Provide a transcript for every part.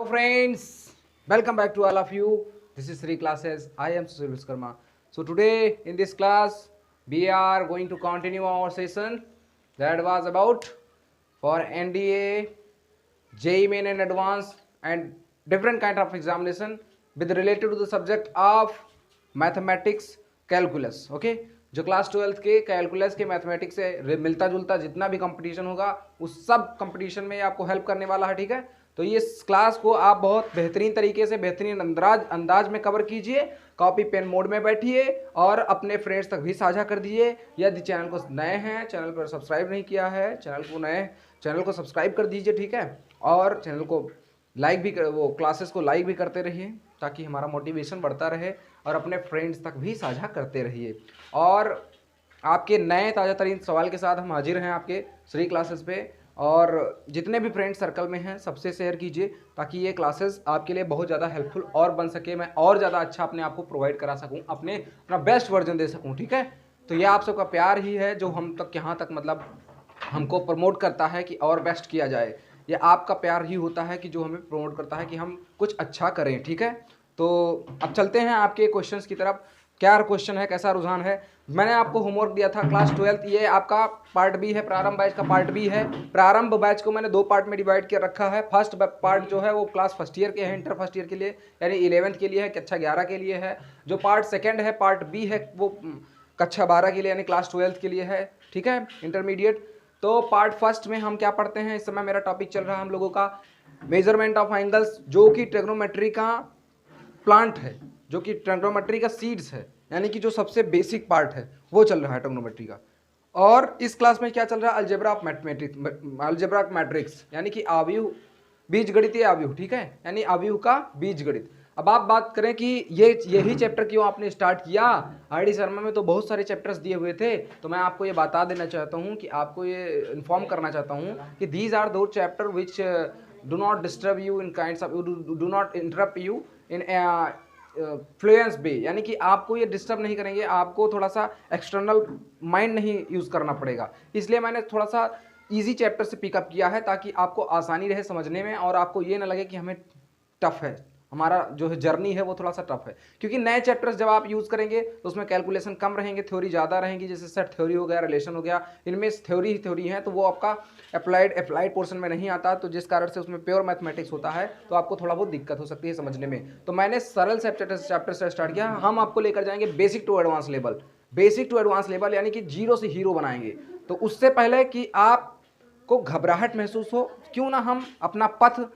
Hello friends, welcome back to all of you. This is Sri Classes. I am Sushil Viskarma. So today in this class we are going to continue our session that was about for NDA, JEE Main and Advanced and different kind of examination with related to the subject of mathematics calculus. Okay, जो class 12th के calculus के mathematics से मिलता जुलता जितना भी competition होगा उस सब कंपटीशन में आपको हेल्प करने वाला है। ठीक है, तो ये क्लास को आप बहुत बेहतरीन तरीके से बेहतरीन अंदाज में कवर कीजिए। कॉपी पेन मोड में बैठिए और अपने फ्रेंड्स तक भी साझा कर दीजिए। यदि चैनल को नए हैं, चैनल पर सब्सक्राइब नहीं किया है, चैनल को सब्सक्राइब कर दीजिए। ठीक है, और चैनल को लाइक भी वो क्लासेस को लाइक भी करते रहिए ताकि हमारा मोटिवेशन बढ़ता रहे और अपने फ्रेंड्स तक भी साझा करते रहिए। और आपके नए ताज़ा तरीन सवाल के साथ हम हाजिर हैं आपके श्री क्लासेस पे, और जितने भी फ्रेंड सर्कल में हैं सबसे शेयर कीजिए ताकि ये क्लासेस आपके लिए बहुत ज़्यादा हेल्पफुल और बन सके, मैं और ज़्यादा अच्छा अपने आप को प्रोवाइड करा सकूं, अपना बेस्ट वर्जन दे सकूं। ठीक है, तो ये आप सबका प्यार ही है जो हम तक यहाँ तक मतलब हमको प्रमोट करता है कि और बेस्ट किया जाए। ये आपका प्यार ही होता है कि जो हमें प्रमोट करता है कि हम कुछ अच्छा करें। ठीक है, तो अब चलते हैं आपके क्वेश्चंस की तरफ। क्या क्वेश्चन है, कैसा रुझान है। मैंने आपको होमवर्क दिया था क्लास 12th, ये आपका पार्ट बी है, प्रारंभ बैच का पार्ट बी है। प्रारंभ बैच को मैंने दो पार्ट में डिवाइड कर रखा है। फर्स्ट पार्ट जो है वो क्लास फर्स्ट ईयर के हैं, इंटर फर्स्ट ईयर के लिए यानी 11th के लिए है, कक्षा 11 के लिए है। जो पार्ट सेकेंड है पार्ट बी है वो कक्षा 12 के लिए यानी क्लास 12th के लिए है। ठीक है, इंटरमीडिएट। तो पार्ट फर्स्ट में हम क्या पढ़ते हैं, इस समय मेरा टॉपिक चल रहा है हम लोगों का मेजरमेंट ऑफ एंगल्स, जो कि ट्रिग्नोमेट्री का प्लांट है, जो कि ट्रिग्नोमेट्री का सीड्स है, यानी कि जो सबसे बेसिक पार्ट है वो चल रहा है ट्रिग्नोमेट्री का। और इस क्लास में क्या चल रहा है, algebra of mathematics, algebra of matrix यानी कि आव्यूह, बीजगणितीय आव्यूह। ठीक है, यानी आव्यूह का बीजगणित। अब आप बात करें कि यही चैप्टर क्यों आपने स्टार्ट किया। आईडी शर्मा में तो बहुत सारे चैप्टर्स दिए हुए थे, तो मैं आपको ये बता देना चाहता हूँ कि आपको ये इन्फॉर्म करना चाहता हूँ कि दीज आर दो chapter which do not disturb you in kinds of, do not interrupt you in fluence bay, यानी कि आपको ये डिस्टर्ब नहीं करेंगे, आपको थोड़ा सा एक्सटर्नल माइंड नहीं यूज़ करना पड़ेगा। इसलिए मैंने थोड़ा सा इजी चैप्टर से पिकअप किया है ताकि आपको आसानी रहे समझने में और आपको ये ना लगे कि हमें टफ है, हमारा जो है जर्नी है वो थोड़ा सा टफ है। क्योंकि नए चैप्टर्स जब आप यूज़ करेंगे तो उसमें कैलकुलेशन कम रहेंगे, थ्योरी ज़्यादा रहेंगी, जैसे सेट थ्योरी हो गया, रिलेशन हो गया, इनमें थ्योरी ही थ्योरी है, तो वो आपका अप्लाइड पोर्शन में नहीं आता, तो जिस कारण से उसमें प्योर मैथमेटिक्स होता है तो आपको थोड़ा बहुत दिक्कत हो सकती है समझने में। तो मैंने सरल चैप्टर से स्टार्ट किया। हम आपको लेकर जाएंगे basic to advance level, basic to advance level यानी कि जीरो से हीरो बनाएंगे। तो उससे पहले कि आपको घबराहट महसूस हो, क्यों ना हम अपना पथ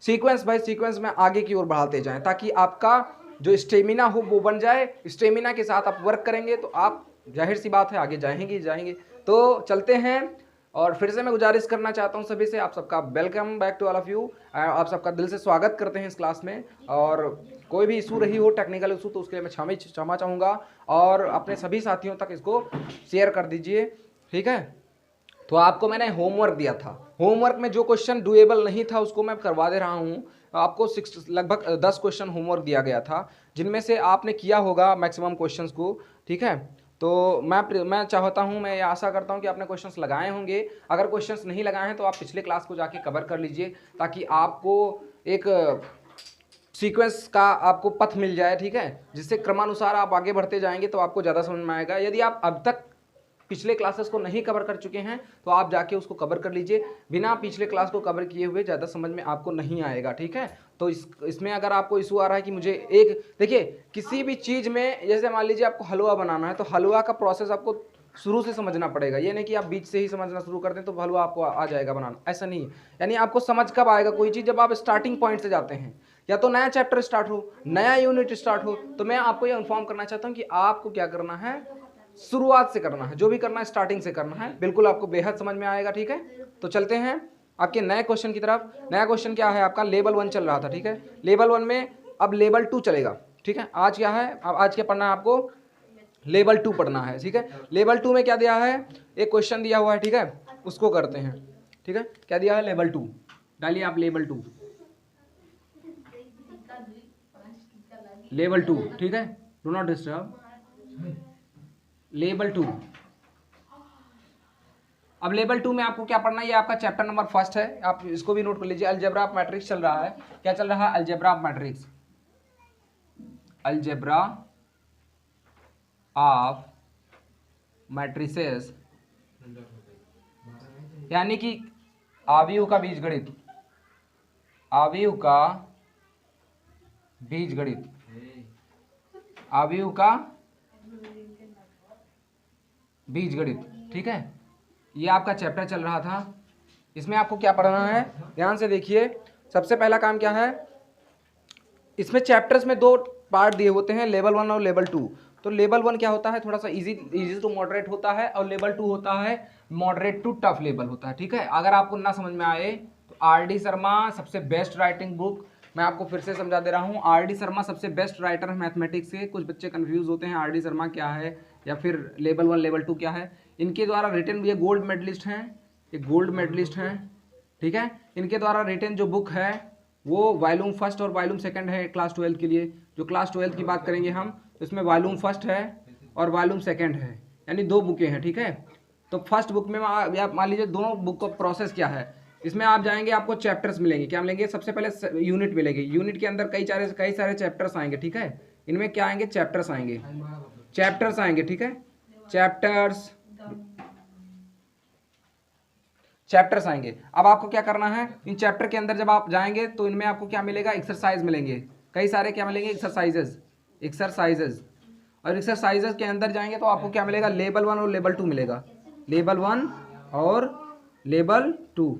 सीक्वेंस बाय सीक्वेंस में आगे की ओर बढ़ाते जाएं ताकि आपका जो स्टेमिना हो वो बन जाए। स्टेमिना के साथ आप वर्क करेंगे तो आप जाहिर सी बात है आगे जाएंगे। तो चलते हैं, और फिर से मैं गुजारिश करना चाहता हूं सभी से, आप सबका welcome back to all of you, आप सबका दिल से स्वागत करते हैं इस क्लास में। और कोई भी इशू रही हो, टेक्निकल इशू, तो उसके लिए मैं क्षमा चाहूँगा और अपने सभी साथियों तक इसको शेयर कर दीजिए। ठीक है, तो आपको मैंने होमवर्क दिया था, होमवर्क में जो क्वेश्चन डुएबल नहीं था उसको मैं करवा दे रहा हूँ। आपको लगभग 10 क्वेश्चन होमवर्क दिया गया था जिनमें से आपने किया होगा मैक्सिमम क्वेश्चंस को। ठीक है, तो मैं चाहता हूँ, मैं ये आशा करता हूँ कि आपने क्वेश्चंस लगाए होंगे। अगर क्वेश्चंस नहीं लगाए हैं तो आप पिछले क्लास को जाके कवर कर लीजिए ताकि आपको एक सीक्वेंस का आपको पथ मिल जाए। ठीक है, जिससे क्रमानुसार आप आगे बढ़ते जाएंगे तो आपको ज़्यादा समझ में आएगा। यदि आप अब तक पिछले क्लासेस को नहीं कवर कर चुके हैं तो आप जाके उसको कवर कर लीजिए, बिना पिछले क्लास को कवर किए हुए ज़्यादा समझ में आपको नहीं आएगा। ठीक है, तो इसमें अगर आपको इशू आ रहा है कि मुझे देखिए किसी भी चीज़ में, जैसे मान लीजिए आपको हलवा बनाना है तो हलवा का प्रोसेस आपको शुरू से समझना पड़ेगा। ये नहीं कि आप बीच से ही समझना शुरू कर दें तो हलवा आपको आ जाएगा बनाना, ऐसा नहीं है। यानी आपको समझ कब आएगा कोई चीज़, जब आप स्टार्टिंग पॉइंट से जाते हैं, या तो नया चैप्टर स्टार्ट हो, नया यूनिट स्टार्ट हो। तो मैं आपको ये इन्फॉर्म करना चाहता हूँ कि आपको क्या करना है, शुरुआत से करना है, जो भी करना है स्टार्टिंग से करना है, बिल्कुल आपको बेहद समझ में आएगा। ठीक है, तो चलते हैं आपके नए क्वेश्चन की तरफ। नया क्वेश्चन क्या है आपका, लेवल 1 चल रहा था। ठीक है, लेवल 1 में अब लेवल 2 चलेगा। ठीक है, आज क्या है, अब आज क्या पढ़ना है आपको, लेवल 2 पढ़ना है। ठीक है, लेवल 2 में क्या दिया है, एक क्वेश्चन दिया हुआ है। ठीक है, उसको करते हैं। ठीक है, क्या दिया है, लेवल 2 डालिए आप, लेवल 2, लेवल 2। ठीक है, डू नॉट डिस्टर्ब, लेवल 2। अब लेवल 2 में आपको क्या पढ़ना है, ये आपका चैप्टर नंबर फर्स्ट है, आप इसको भी नोट कर लीजिए। अलजेब्रा ऑफ मैट्रिक्स चल रहा है। क्या चल रहा है? Algebra of matrix, algebra of matrices, यानी कि आव्यूह का बीजगणित, आव्यूह का बीजगणित, आव्यूह का बीजगणित। ठीक है, ये आपका चैप्टर चल रहा था। इसमें आपको क्या पढ़ना है, ध्यान से देखिए। सबसे पहला काम क्या है, इसमें चैप्टर्स में 2 पार्ट दिए होते हैं, लेवल 1 और लेवल 2। तो लेवल 1 क्या होता है, थोड़ा सा इजी टू मॉडरेट होता है, और लेवल 2 होता है मॉडरेट टू टफ लेवल होता है। ठीक है, अगर आपको ना समझ में आए तो आर.डी. शर्मा सबसे बेस्ट राइटिंग बुक, मैं आपको फिर से समझा दे रहा हूँ। आर.डी. शर्मा सबसे बेस्ट राइटर है मैथमेटिक्स के। कुछ बच्चे कंफ्यूज होते हैं आर.डी. शर्मा क्या है या फिर लेवल 1 लेवल 2 क्या है। इनके द्वारा रिटन, ये गोल्ड मेडलिस्ट हैं, ये गोल्ड मेडलिस्ट हैं। ठीक है, इनके द्वारा रिटन जो बुक है वो वॉल्यूम फर्स्ट और वॉल्यूम सेकंड है क्लास 12 के लिए। जो क्लास 12 की बात करेंगे हम, तो इसमें वॉल्यूम फर्स्ट है और वॉल्यूम सेकंड है, यानी 2 बुकें हैं। ठीक है, तो फर्स्ट बुक में आप मान लीजिए दोनों बुक का प्रोसेस क्या है। इसमें आप जाएंगे, आपको चैप्टर्स मिलेंगे। क्या मिलेंगे? सबसे पहले यूनिट मिलेगी। यूनिट के अंदर कई सारे चैप्टर्स आएंगे। ठीक है, इनमें क्या आएंगे? चैप्टर्स आएंगे, चैप्टर्स आएंगे। ठीक है, चैप्टर्स आएंगे। अब आपको क्या करना है, इन चैप्टर के अंदर जब आप जाएंगे तो इनमें आपको क्या मिलेगा? एक्सरसाइज मिलेंगे, कई सारे क्या मिलेंगे? एक्सरसाइजेज। और एक्सरसाइजेज के अंदर जाएंगे तो आपको क्या मिलेगा? लेवल 1 और लेवल 2 मिलेगा, लेवल 1 और लेवल 2।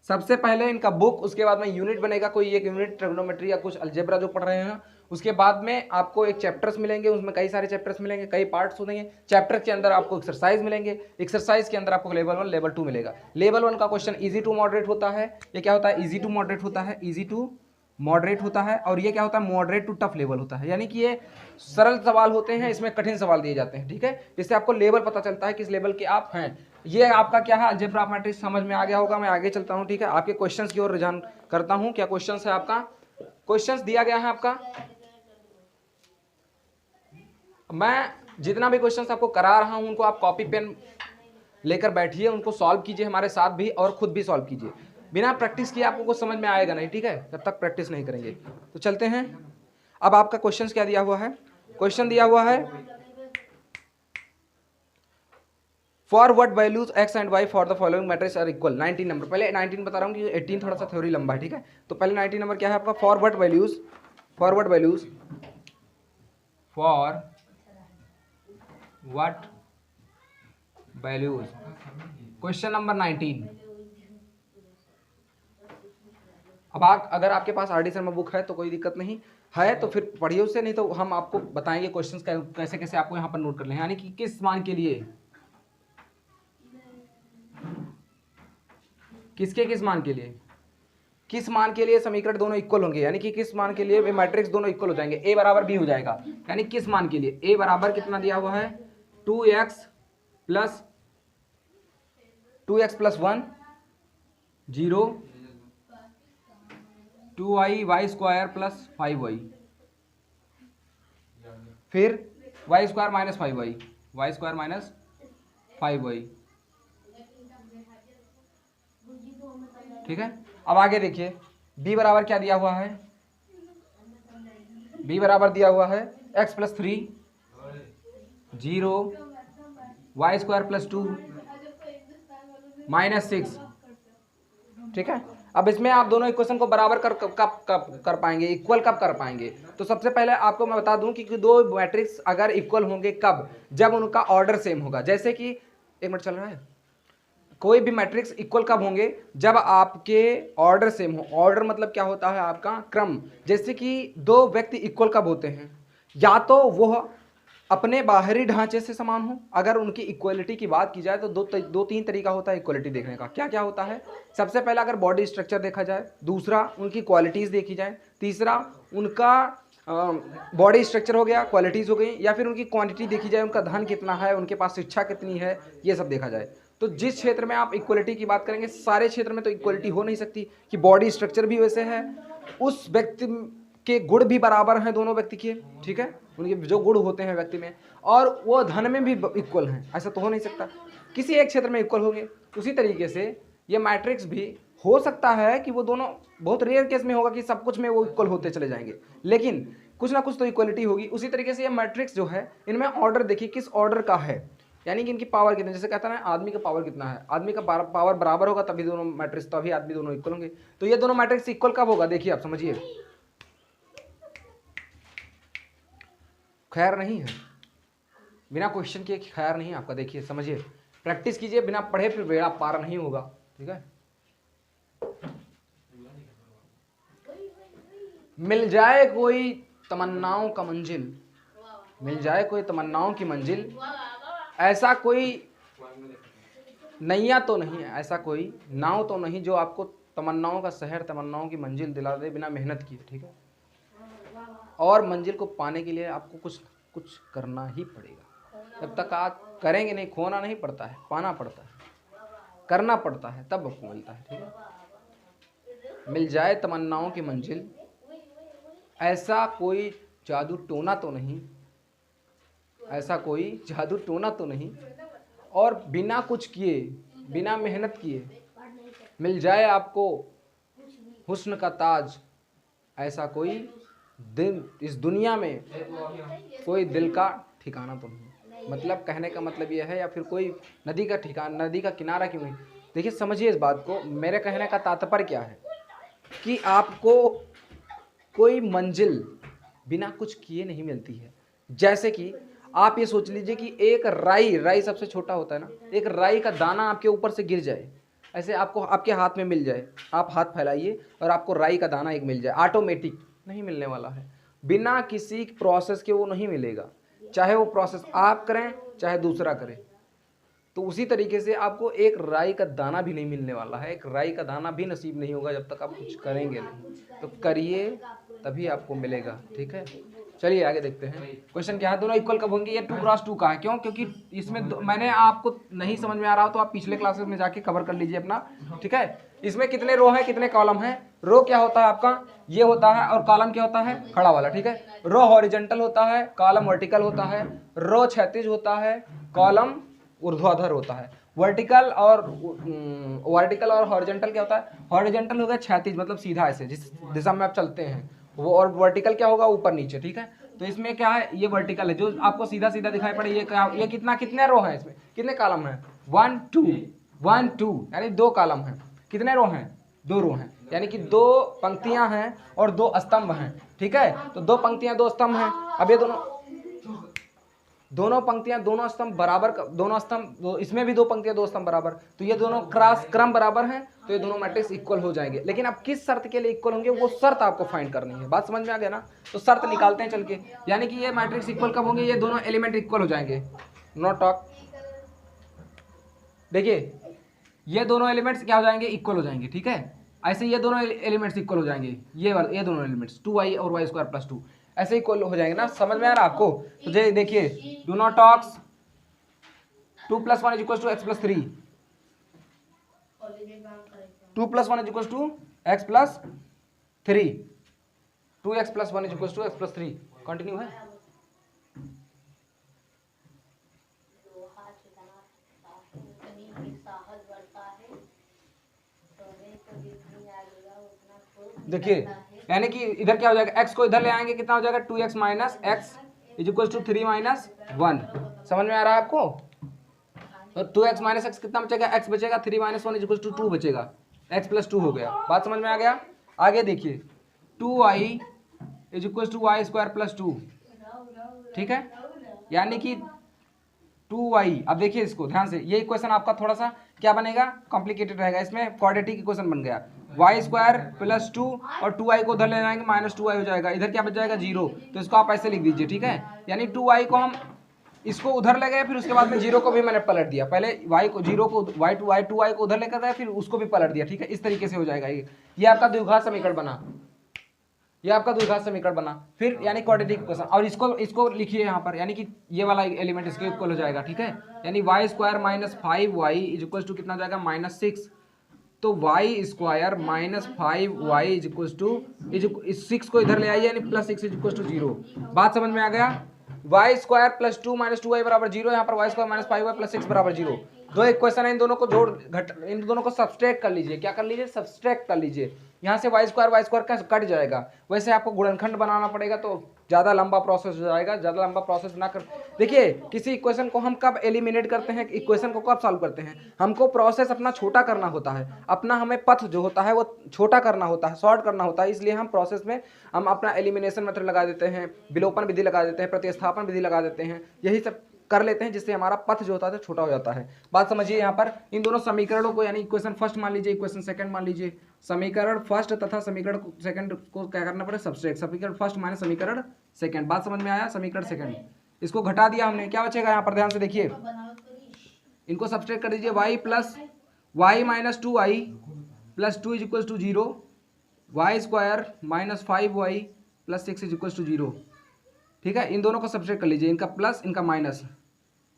सबसे पहले इनका बुक, उसके बाद में यूनिट बनेगा, कोई एक यूनिट ट्रिग्नोमेट्री या कुछ अलजेब्रा जो पढ़ रहे हैं। उसके बाद में आपको एक चैप्टर्स मिलेंगे, उसमें कई सारे चैप्टर्स मिलेंगे, कई पार्ट्स होंगे। चैप्टर के अंदर आपको एक्सरसाइज मिलेंगे, एक्सरसाइज के अंदर आपको लेवल 1 लेवल 2 मिलेगा। लेवल 1 का क्वेश्चन इजी टू मॉडरेट होता है। ये क्या होता है? इजी टू मॉडरेट होता है, इजी टू मॉडरेट होता है। और ये क्या होता है? मॉडरेट टू टफ लेवल होता है, यानी कि ये सरल सवाल होते हैं, इसमें कठिन सवाल दिए जाते हैं। ठीक है, जिससे आपको लेवल पता चलता है किस लेवल के आप हैं। ये आपका क्या है? अलजेब्रा ऑफ मैट्रिक्स समझ में आ गया होगा। मैं आगे चलता हूँ। ठीक है, आपके क्वेश्चंस की ओर रुझान करता हूँ। क्या क्वेश्चंस है आपका? क्वेश्चंस दिया गया है आपका। मैं जितना भी क्वेश्चंस आपको करा रहा हूं उनको आप कॉपी पेन लेकर बैठिए, उनको सॉल्व कीजिए हमारे साथ भी, और खुद भी सॉल्व कीजिए। बिना प्रैक्टिस किए आपको कुछ समझ में आएगा नहीं। ठीक है, जब तक प्रैक्टिस नहीं करेंगे। तो चलते हैं। अब आपका क्वेश्चंस क्या दिया हुआ है? क्वेश्चन दिया हुआ है, for what values x and y for the following matrix are equal. 19 number, पहले 19 बता रहा हूँ कि 18 थोड़ा सा थ्योरी लंबा है। ठीक है, तो पहले 19 नंबर क्या है आपका? For what values, for what values, question number 19। अब अगर आपके पास आर.डी. शर्मा बुक है तो कोई दिक्कत नहीं है, तो फिर पढ़िए उससे, नहीं तो हम आपको बताएंगे क्वेश्चंस कैसे कैसे आपको यहाँ पर नोट कर लें। यानी कि किस मान के लिए, किस मान के लिए, किस मान के लिए समीकरण दोनों इक्वल होंगे, यानी कि किस मान के लिए मैट्रिक्स दोनों इक्वल हो जाएंगे, a बराबर b हो जाएगा। यानी किस मान के लिए a बराबर कितना दिया हुआ है? 2x plus 1 0 2y y square plus 5y, फिर y square minus 5y, y square minus 5y। ठीक है, अब आगे देखिए, b बराबर क्या दिया हुआ है? b बराबर दिया हुआ है x plus 3 0 y square plus 2 minus 6। ठीक है, अब इसमें आप दोनों इक्वेशन को बराबर कब कर पाएंगे, इक्वल कब कर पाएंगे? तो सबसे पहले आपको मैं बता दूं कि दो मैट्रिक्स अगर इक्वल होंगे कब? जब उनका ऑर्डर सेम होगा। जैसे कि, एक मिनट चल रहा है, कोई भी मैट्रिक्स इक्वल कब होंगे? जब आपके ऑर्डर सेम हो। ऑर्डर मतलब क्या होता है? आपका क्रम। जैसे कि दो व्यक्ति इक्वल कब होते हैं? या तो वह अपने बाहरी ढांचे से समान हो। अगर उनकी इक्वलिटी की बात की जाए तो दो तीन तरीका होता है इक्वलिटी देखने का। क्या क्या होता है? सबसे पहला अगर बॉडी स्ट्रक्चर देखा जाए, दूसरा उनकी क्वालिटीज़ देखी जाए, तीसरा उनका बॉडी स्ट्रक्चर हो गया, क्वालिटीज़ हो गई, या फिर उनकी क्वांटिटी देखी जाए, उनका धन कितना है, उनके पास शिक्षा कितनी है, ये सब देखा जाए। तो जिस क्षेत्र में आप इक्वलिटी की बात करेंगे, सारे क्षेत्र में तो इक्वलिटी हो नहीं सकती कि बॉडी स्ट्रक्चर भी वैसे है, उस व्यक्ति के गुण भी बराबर हैं दोनों व्यक्ति के। ठीक है, उनके जो गुण होते हैं व्यक्ति में, और वो धन में भी इक्वल हैं, ऐसा तो हो नहीं सकता। किसी एक क्षेत्र में इक्वल होंगे। उसी तरीके से ये मैट्रिक्स भी हो सकता है कि वो दोनों, बहुत रेयर केस में होगा कि सब कुछ में वो इक्वल होते चले जाएंगे, लेकिन कुछ ना कुछ तो इक्वलिटी होगी। उसी तरीके से ये मैट्रिक्स जो है, इनमें ऑर्डर देखिए किस ऑर्डर का है, यानी कि इनकी पावर कितनी, जैसे कहता है आदमी का पावर कितना है, आदमी का पावर बराबर होगा तभी दोनों मैट्रिक्स, तभी आदमी दोनों इक्वल होंगे। तो ये दोनों मैट्रिक्स इक्वल कब होगा, देखिए आप समझिए। खैर नहीं है, बिना क्वेश्चन के खैर नहीं आपका, देखिए समझिए, प्रैक्टिस कीजिए, बिना पढ़े फिर बेड़ा पार नहीं होगा, ठीक है। मिल जाए कोई तमन्नाओं का मंजिल, मिल जाए कोई तमन्नाओं की मंजिल, ऐसा कोई नैया तो नहीं, ऐसा कोई नाव तो नहीं जो आपको तमन्नाओं का शहर, तमन्नाओं की मंजिल दिला दे बिना मेहनत किए, ठीक है। और मंजिल को पाने के लिए आपको कुछ करना ही पड़ेगा। जब तक आप करेंगे नहीं, खोना नहीं पड़ता है, पाना पड़ता है, करना पड़ता है, तब आपको मिलता है, ठीक है। मिल जाए तमन्नाओं की मंजिल, ऐसा कोई जादू टोना तो नहीं, ऐसा कोई जादू टोना तो नहीं, और बिना कुछ किए, बिना मेहनत किए मिल जाए आपको हुस्न का ताज, ऐसा कोई दिन इस दुनिया में कोई दिल का ठिकाना तो नहीं। मतलब कहने का मतलब यह है, या फिर कोई नदी का ठिकाना, नदी का किनारा क्यों नहीं। देखिए समझिए इस बात को, मेरे कहने का तात्पर्य क्या है कि आपको कोई मंजिल बिना कुछ किए नहीं मिलती है। जैसे कि आप ये सोच लीजिए कि एक राई सबसे छोटा होता है ना, एक राई का दाना आपके ऊपर से गिर जाए, ऐसे आपको आपके हाथ में मिल जाए, आप हाथ फैलाइए और आपको राई का दाना एक मिल जाए, ऑटोमेटिक नहीं मिलने वाला है, बिना किसी प्रोसेस के वो नहीं मिलेगा, चाहे वो प्रोसेस आप करें चाहे दूसरा करे। तो उसी तरीके से आपको एक राई का दाना भी नहीं मिलने वाला है, एक राई का दाना भी नसीब नहीं होगा जब तक आप कुछ करेंगे नहीं। तो करिए तभी आपको मिलेगा, ठीक है। चलिए आगे देखते हैं। क्वेश्चन क्या है, दोनों इक्वल कब होंगे। ये 2x2 का है, क्यों, क्योंकि इसमें मैंने आपको नहीं समझ में आ रहा हो तो आप पिछले क्लासेस में जाके कवर कर लीजिए अपना, ठीक है। इसमें कितने रो है, कितने कॉलम है। रो क्या होता है आपका, ये होता है, और कॉलम क्या होता है, खड़ा वाला, ठीक है। रो हॉरिजॉन्टल होता है, कॉलम वर्टिकल होता है। रो क्षैतिज होता है, कॉलम ऊर्ध्वाधर होता है। वर्टिकल और हॉरिजॉन्टल क्या होता है, हॉरिजॉन्टल हो गया क्षैतिज, मतलब सीधा ऐसे जिस दिशा में आप चलते हैं वो, और वर्टिकल क्या होगा, ऊपर नीचे, ठीक है। तो इसमें क्या है, ये वर्टिकल है जो आपको सीधा सीधा दिखाई पड़े। ये क्या, ये कितने रो हैं, इसमें कितने कॉलम हैं, 1 2 यानी 2 कॉलम हैं। कितने रो हैं, 2 रो हैं, यानी कि 2 पंक्तियां हैं और 2 स्तंभ हैं, ठीक है। तो 2 पंक्तियां 2 स्तंभ हैं। अब ये दोनों पंक्तियां, दोनों स्तंभ बराबर, दोनों स्तंभ, इसमें भी 2 पंक्तियां 2 स्तंभ बराबर, तो ये दोनों क्रम बराबर हैं, तो ये दोनों मैट्रिक्स इक्वल हो जाएंगे। लेकिन अब किस शर्त के लिए इक्वल होंगे, वो शर्त आपको फाइंड करनी है। बात समझ में आ गया ना। तो शर्त निकालते हैं चल के, यानी कि ये मैट्रिक्स इक्वल कब होंगे, ये दोनों एलिमेंट इक्वल हो जाएंगे। नो टॉक, देखिए ये दोनों एलिमेंट्स क्या हो जाएंगे, इक्वल हो जाएंगे, ठीक है। ऐसे ये दोनों एलिमेंट्स इक्वल हो जाएंगे, ये दोनों एलिमेंट्स 2y और y² + 2 ऐसे इक्वल हो जाएंगे ना। समझ में आ रहा आपको। तो देखिए, do not talks 2 + 1 = x + 3, 2 + 1 = x + 3, 2x + 1 = x + 3। Continue है। देखिए यानी कि इधर क्या हो जाएगा, x को इधर ले आएंगे, कितना हो जाएगा, 2x - x = 3 - 1। समझ में आ रहा है आपको। तो 2x - x कितना बचेगा, x बचेगा, 3 - 1 = 2 बचेगा, x + 2 हो गया। बात समझ में आ गया। आगे देखिए, 2y = y² + 2, ठीक है। यानी कि 2y, अब देखिए इसको ध्यान से, ये इक्वेशन आपका थोड़ा सा क्या बनेगा, कॉम्प्लिकेटेड रहेगा। इसमें क्वाड्रेटिक इक्वेशन बन गया, y² + 2 और 2y को उधर ले जाएंगे, -2y हो जाएगा। इधर क्या बच जाएगा, 0। तो इसको आप ऐसे लिख दीजिए, ठीक है। यानी 2y को हम इसको उधर ले गए, फिर उसके बाद में 0 को भी मैंने पलट दिया। पहले y को 0 को y2y को उधर लेकर गए, फिर उसको भी पलट दिया, ठीक है। इस तरीके से हो जाएगा ये आपका द्विघात समीकरण बना, ये आपका द्विघात समीकरण बना। फिर यानी क्वाड्रेटिक इक्वेशन, और इसको लिखिए यहाँ पर, यानी कि ये वाला एलिमेंट इसके इक्वल हो जाएगा, ठीक है। यानी y² - 5y = कितना हो जाएगा, -6। तो y² - 5y = 6 को इधर ले आइए, यानी +6 = 0। बात समझ में आ गया। y² + 2 - 2y = 0, यहाँ पर y² - 5y + 6 = 0। दो इक्वेशन है, इन दोनों को जोड़ इन दोनों को सब्सट्रैक्ट कर लीजिए। क्या कर लीजिए? सब्सट्रैक्ट कर लीजिए। यहाँ से वाई स्क्वायर का कट जाएगा। वैसे आपको गुणनखंड बनाना पड़ेगा तो ज़्यादा लंबा प्रोसेस हो जाएगा। ज़्यादा लंबा प्रोसेस ना कर, देखिए किसी इक्वेशन को हम कब एलिमिनेट करते हैं, इक्वेशन को कब सॉल्व करते हैं, हमको प्रोसेस अपना छोटा करना होता है, अपना हमें पथ जो होता है वो छोटा करना होता है, शॉर्ट करना होता है। इसलिए हम प्रोसेस में हम अपना एलिमिनेशन मेथड लगा देते हैं, विलोपन विधि लगा देते हैं, प्रतिस्थापन विधि लगा देते हैं, यही सब कर लेते हैं जिससे हमारा पथ जो होता है छोटा हो जाता है। बात समझिए। यहाँ पर इन दोनों समीकरणों को, यानी इक्वेशन फर्स्ट मान लीजिए, इक्वेशन सेकंड मान लीजिए, समीकरण फर्स्ट तथा समीकरण सेकंड को क्या करना पड़ेगा? सब्सट्रैक्ट। समीकरण फर्स्ट माइनस समीकरण सेकंड। बात समझ में आया? समीकरण सेकंड इसको घटा दिया हमने, क्या बचेगा यहाँ पर? ध्यान से देखिए, इनको सब्सट्रैक्ट कर दीजिए। y plus y minus 2i plus 2 is equal to 0, y square minus 5y plus 6 is equal to 0। ठीक है, इन दोनों को सब्सट्रैक्ट कर लीजिए, इनका प्लस इनका माइनस,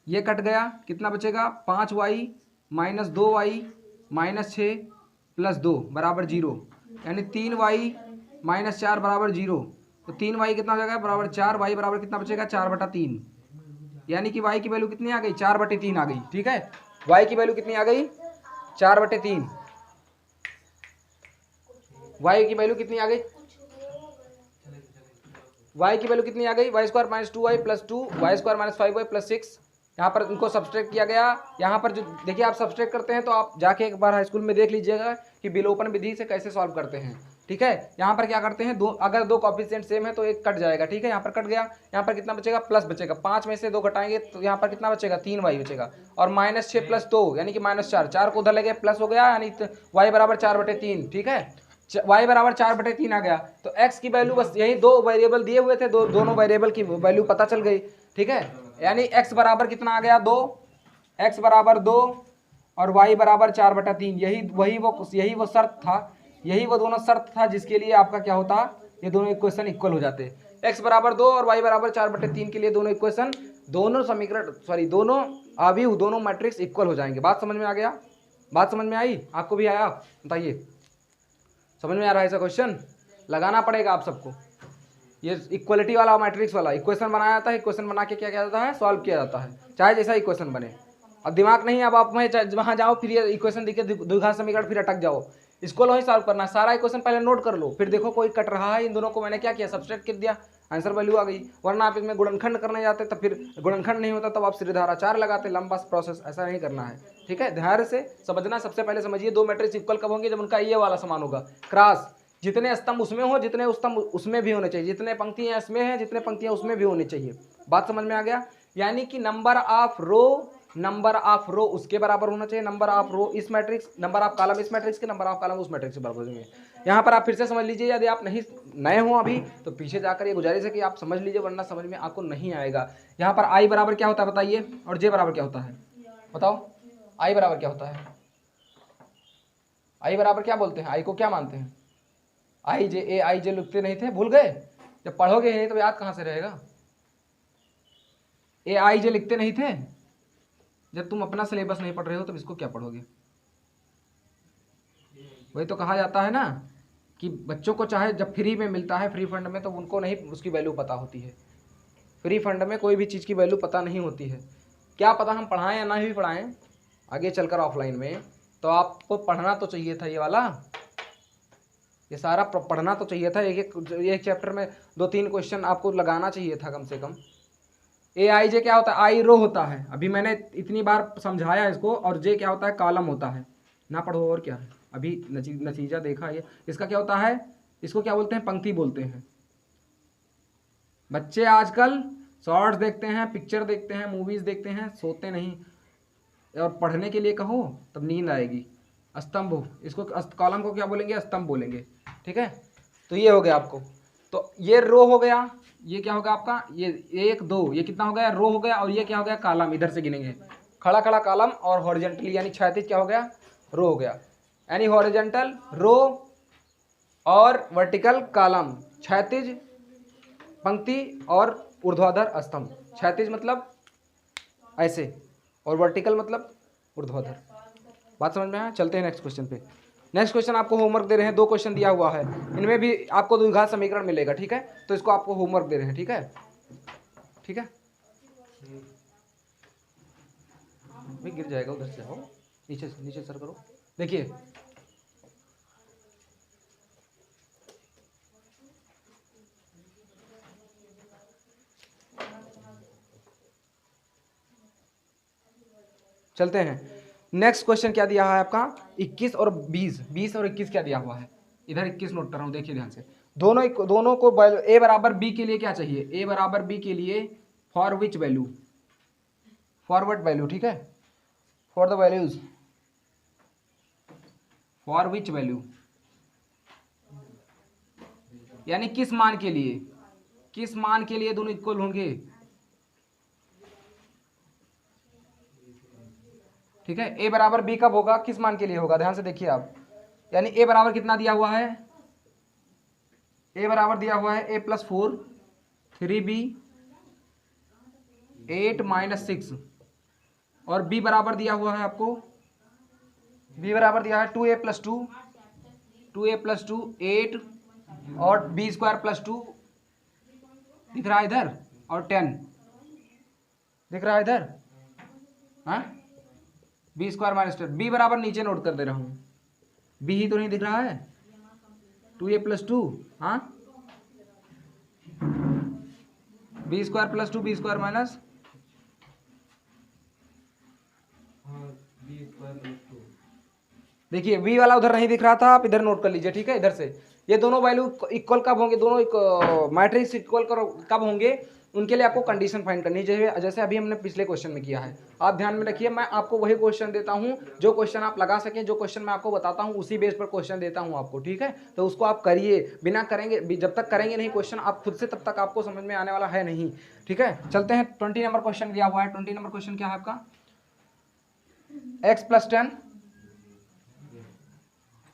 ये कट गया, कितना बचेगा? 5y minus 2y minus 6 plus 2 बराबर 0, यानी 3y माइनस 4 बराबर 0। तो 3y कितना हो जाएगा? बराबर 4। y बराबर कितना बचेगा? 4/3, यानी कि y की वैल्यू कितनी आ गई? 4/3 आ गई। ठीक है, y की वैल्यू कितनी आ गई? 4/3। y की वैल्यू कितनी आ गई? y की वैल्यू कितनी आ गई? Y square minus 2y plus 2, y square minus 5y plus 6। यहाँ पर इनको सब्सट्रैक्ट किया गया। यहाँ पर जो देखिए आप सब्सट्रैक्ट करते हैं तो आप जाके एक बार हाई स्कूल में देख लीजिएगा कि विलोपन विधि से कैसे सॉल्व करते हैं। ठीक है, यहाँ पर क्या करते हैं, अगर दो कोएफिशिएंट सेम है तो एक कट जाएगा। ठीक है, यहाँ पर कट गया, यहाँ पर कितना बचेगा? प्लस बचेगा। 5 में से 2 घटाएंगे तो यहाँ पर कितना बचेगा? 3y बचेगा। और माइनस 6 प्लस 2 यानी कि माइनस 4, 4 को उधर ले गए, प्लस हो गया, यानी y बराबर 4/3। ठीक है, y बराबर 4/3 आ गया। तो x की वैल्यू बस यही दो वेरिएबल दिए हुए थे, दोनों वेरिएबल की वैल्यू पता चल गई। ठीक है, यानी x बराबर कितना आ गया? 2, x बराबर 2 और y बराबर 4/3। यही वो शर्त था, यही वो दोनों शर्त था जिसके लिए आपका क्या होता, ये दोनों इक्वेशन इक्वल हो जाते। x बराबर 2 और y बराबर 4/3 के लिए दोनों इक्वेशन, दोनों समीकरण, सॉरी दोनों अवयव, दोनों मैट्रिक्स इक्वल हो जाएंगे। बात समझ में आ गया? बात समझ में आई? आपको भी आया? बताइए, समझ में आ रहा है? ऐसा क्वेश्चन लगाना पड़ेगा आप सबको। ये इक्वलिटी वाला मैट्रिक्स वाला इक्वेशन बनाया जाता है, इक्वेशन बना के क्या किया जाता है? सॉल्व किया जाता है, चाहे जैसा इक्वेशन बने। अब दिमाग नहीं, अब आप में वहाँ जाओ फिर ये इक्वेशन दिखे द्विघात समीकरण, फिर अटक जाओ। इसको वही सॉल्व करना, सारा इक्वेशन पहले नोट कर लो, फिर देखो कोई कट रहा है, इन दोनों को मैंने क्या किया? सब्सट्रैक्ट कर दिया, आंसर वैल्यू आ गई। वरना आप इसमें गुणनखंड करने जाते तब फिर गुणनखंड नहीं होता, तब आप श्रीधाराचार लगाते, लंबा प्रोसेस, ऐसा नहीं करना है। ठीक है, ध्यान से समझना। सबसे पहले समझिए, दो मैट्रिक्स इक्वल कब होंगे? जब उनका ये वाला समान होगा, क्रॉस, जितने स्तंभ उसमें हो, जितने स्तंभ उसमें भी होने चाहिए, जितने पंक्तियां इसमें हैं, जितने पंक्तियां उसमें भी होनी चाहिए। बात समझ में आ गया? यानी कि नंबर ऑफ रो उसके बराबर होना चाहिए, नंबर ऑफ रो इस मैट्रिक्स, नंबर ऑफ कॉलम इस मैट्रिक्स के, नंबर ऑफ कॉलम उस मैट्रिक्स के बराबर होंगे। यहाँ पर आप फिर से समझ लीजिए, यदि आप नहीं नए हो अभी तो पीछे जाकर ये गुजारिश है कि आप समझ लीजिए, वरना समझ में आपको नहीं आएगा। यहाँ पर आई बराबर क्या होता है बताइए, और जे बराबर क्या होता है बताओ? आई बराबर क्या होता है? आई बराबर क्या बोलते हैं? आई को क्या मानते हैं? आई जे, ए आई जे लिखते नहीं थे, भूल गए? जब पढ़ोगे नहीं तो याद कहाँ से रहेगा? ए आई जे लिखते नहीं थे? जब तुम अपना सिलेबस नहीं पढ़ रहे हो तब इसको क्या पढ़ोगे? वही तो कहा जाता है ना कि बच्चों को चाहे जब फ्री में मिलता है, फ्री फंड में, तो उनको नहीं उसकी वैल्यू पता होती है। फ्री फंड में कोई भी चीज़ की वैल्यू पता नहीं होती है। क्या पता हम पढ़ाएं या ना भी पढ़ाएं आगे चलकर ऑफलाइन में, तो आपको पढ़ना तो चाहिए था, ये वाला, ये सारा पढ़ना तो चाहिए था। एक चैप्टर में 2-3 क्वेश्चन आपको लगाना चाहिए था कम से कम। ए आई जे क्या होता है? आई रो होता है, अभी मैंने इतनी बार समझाया इसको। और जे क्या होता है? कॉलम होता है। ना पढ़ो और क्या है, अभी नतीजा देखा ये। इसका क्या होता है? इसको क्या बोलते हैं? पंक्ति बोलते हैं। बच्चे आजकल शॉर्ट्स देखते हैं, पिक्चर देखते हैं, मूवीज देखते हैं, सोते नहीं, और पढ़ने के लिए कहो तब नींद आएगी। स्तंभ, इसको कॉलम को क्या बोलेंगे? स्तंभ बोलेंगे। ठीक है, तो ये हो गया आपको। तो ये रो हो गया, ये क्या होगा आपका? ये 1 2, ये कितना हो गया? रो हो गया। और ये क्या हो गया? कॉलम। इधर से गिनेंगे, खड़ा खड़ा कॉलम, और हॉरिजॉन्टली यानी क्षैतिज क्या हो गया? रो हो गया। यानी हॉरिजॉन्टल रो और वर्टिकल कॉलम, क्षैतिज पंक्ति और ऊर्ध्वाधर स्तंभ। क्षैतिज मतलब ऐसे, और वर्टिकल मतलब ऊर्ध्वाधर। बात समझ में आया? चलते हैं नेक्स्ट क्वेश्चन पे। नेक्स्ट क्वेश्चन आपको होमवर्क दे रहे हैं, 2 क्वेश्चन दिया हुआ है, इनमें भी आपको द्विघात समीकरण मिलेगा। ठीक है, तो इसको आपको होमवर्क दे रहे हैं। ठीक है, ठीक है। भाई गिर जाएगा, उधर से आओ, नीचे सर करो। देखिए चलते हैं, नेक्स्ट क्वेश्चन क्या दिया है आपका, 21 और 20, 20 और 21 क्या दिया हुआ है, इधर 21 नोट कर रहा हूँ, देखिए ध्यान से। दोनों को ए बराबर बी के लिए क्या चाहिए, ए बराबर बी के लिए for which value, forward value, ठीक है, for the values, for which value, यानी किस मान के लिए, किस मान के लिए दोनों इक्वल होंगे, ठीक है। ए बराबर बी कब होगा, किस मान के लिए होगा, ध्यान से देखिए आप, यानी ए बराबर कितना दिया हुआ है, ए बराबर दिया हुआ है a+4 3b 8 - 6, और b बराबर दिया हुआ है आपको, b बराबर दिया है 2a+2 8 और b² + 2 दिख रहा है इधर, और 10 दिख रहा है इधर, हाँ, b² - 10, b बराबर नीचे नोट कर दे रहा हूँ, b ही तो नहीं दिख रहा है, 2a+2, हाँ, b² + 2 b² - देखिए v वाला उधर नहीं दिख रहा था, आप इधर नोट कर लीजिए, ठीक है, इधर से। ये दोनों वैल्यू इक्वल कब होंगे, दोनों मैट्रिक्स इक्वल कब होंगे, उनके लिए आपको कंडीशन फाइंड करनी है, जैसे अभी हमने पिछले क्वेश्चन में किया है। आप ध्यान में रखिए, मैं आपको वही क्वेश्चन देता हूं जो क्वेश्चन आप लगा सकें, जो क्वेश्चन मैं आपको बताता हूं उसी बेस पर क्वेश्चन देता हूं आपको, ठीक है। तो उसको आप करिए, बिना करेंगे, जब तक करेंगे नहीं क्वेश्चन आप खुद से, तब तक आपको समझ में आने वाला है नहीं, ठीक है। चलते हैं, 20 नंबर क्वेश्चन दिया हुआ है। 20 नंबर क्वेश्चन क्या है आपका, x + 10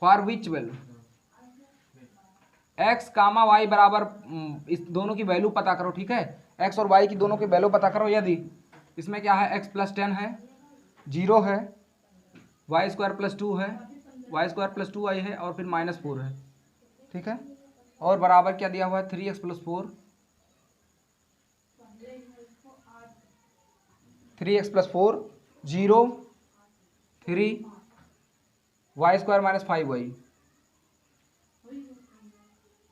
for which value, x, y बराबर, इस दोनों की वैल्यू पता करो, ठीक है, x और y की दोनों की वैल्यू पता करो। यदि इसमें क्या है, x + 10 है, 0 है, y² + 2 है, y² + 2y है, और फिर -4 है, ठीक है, और बराबर क्या दिया हुआ है, 3x + 4, 3x + 4 0 3 y² - 5y,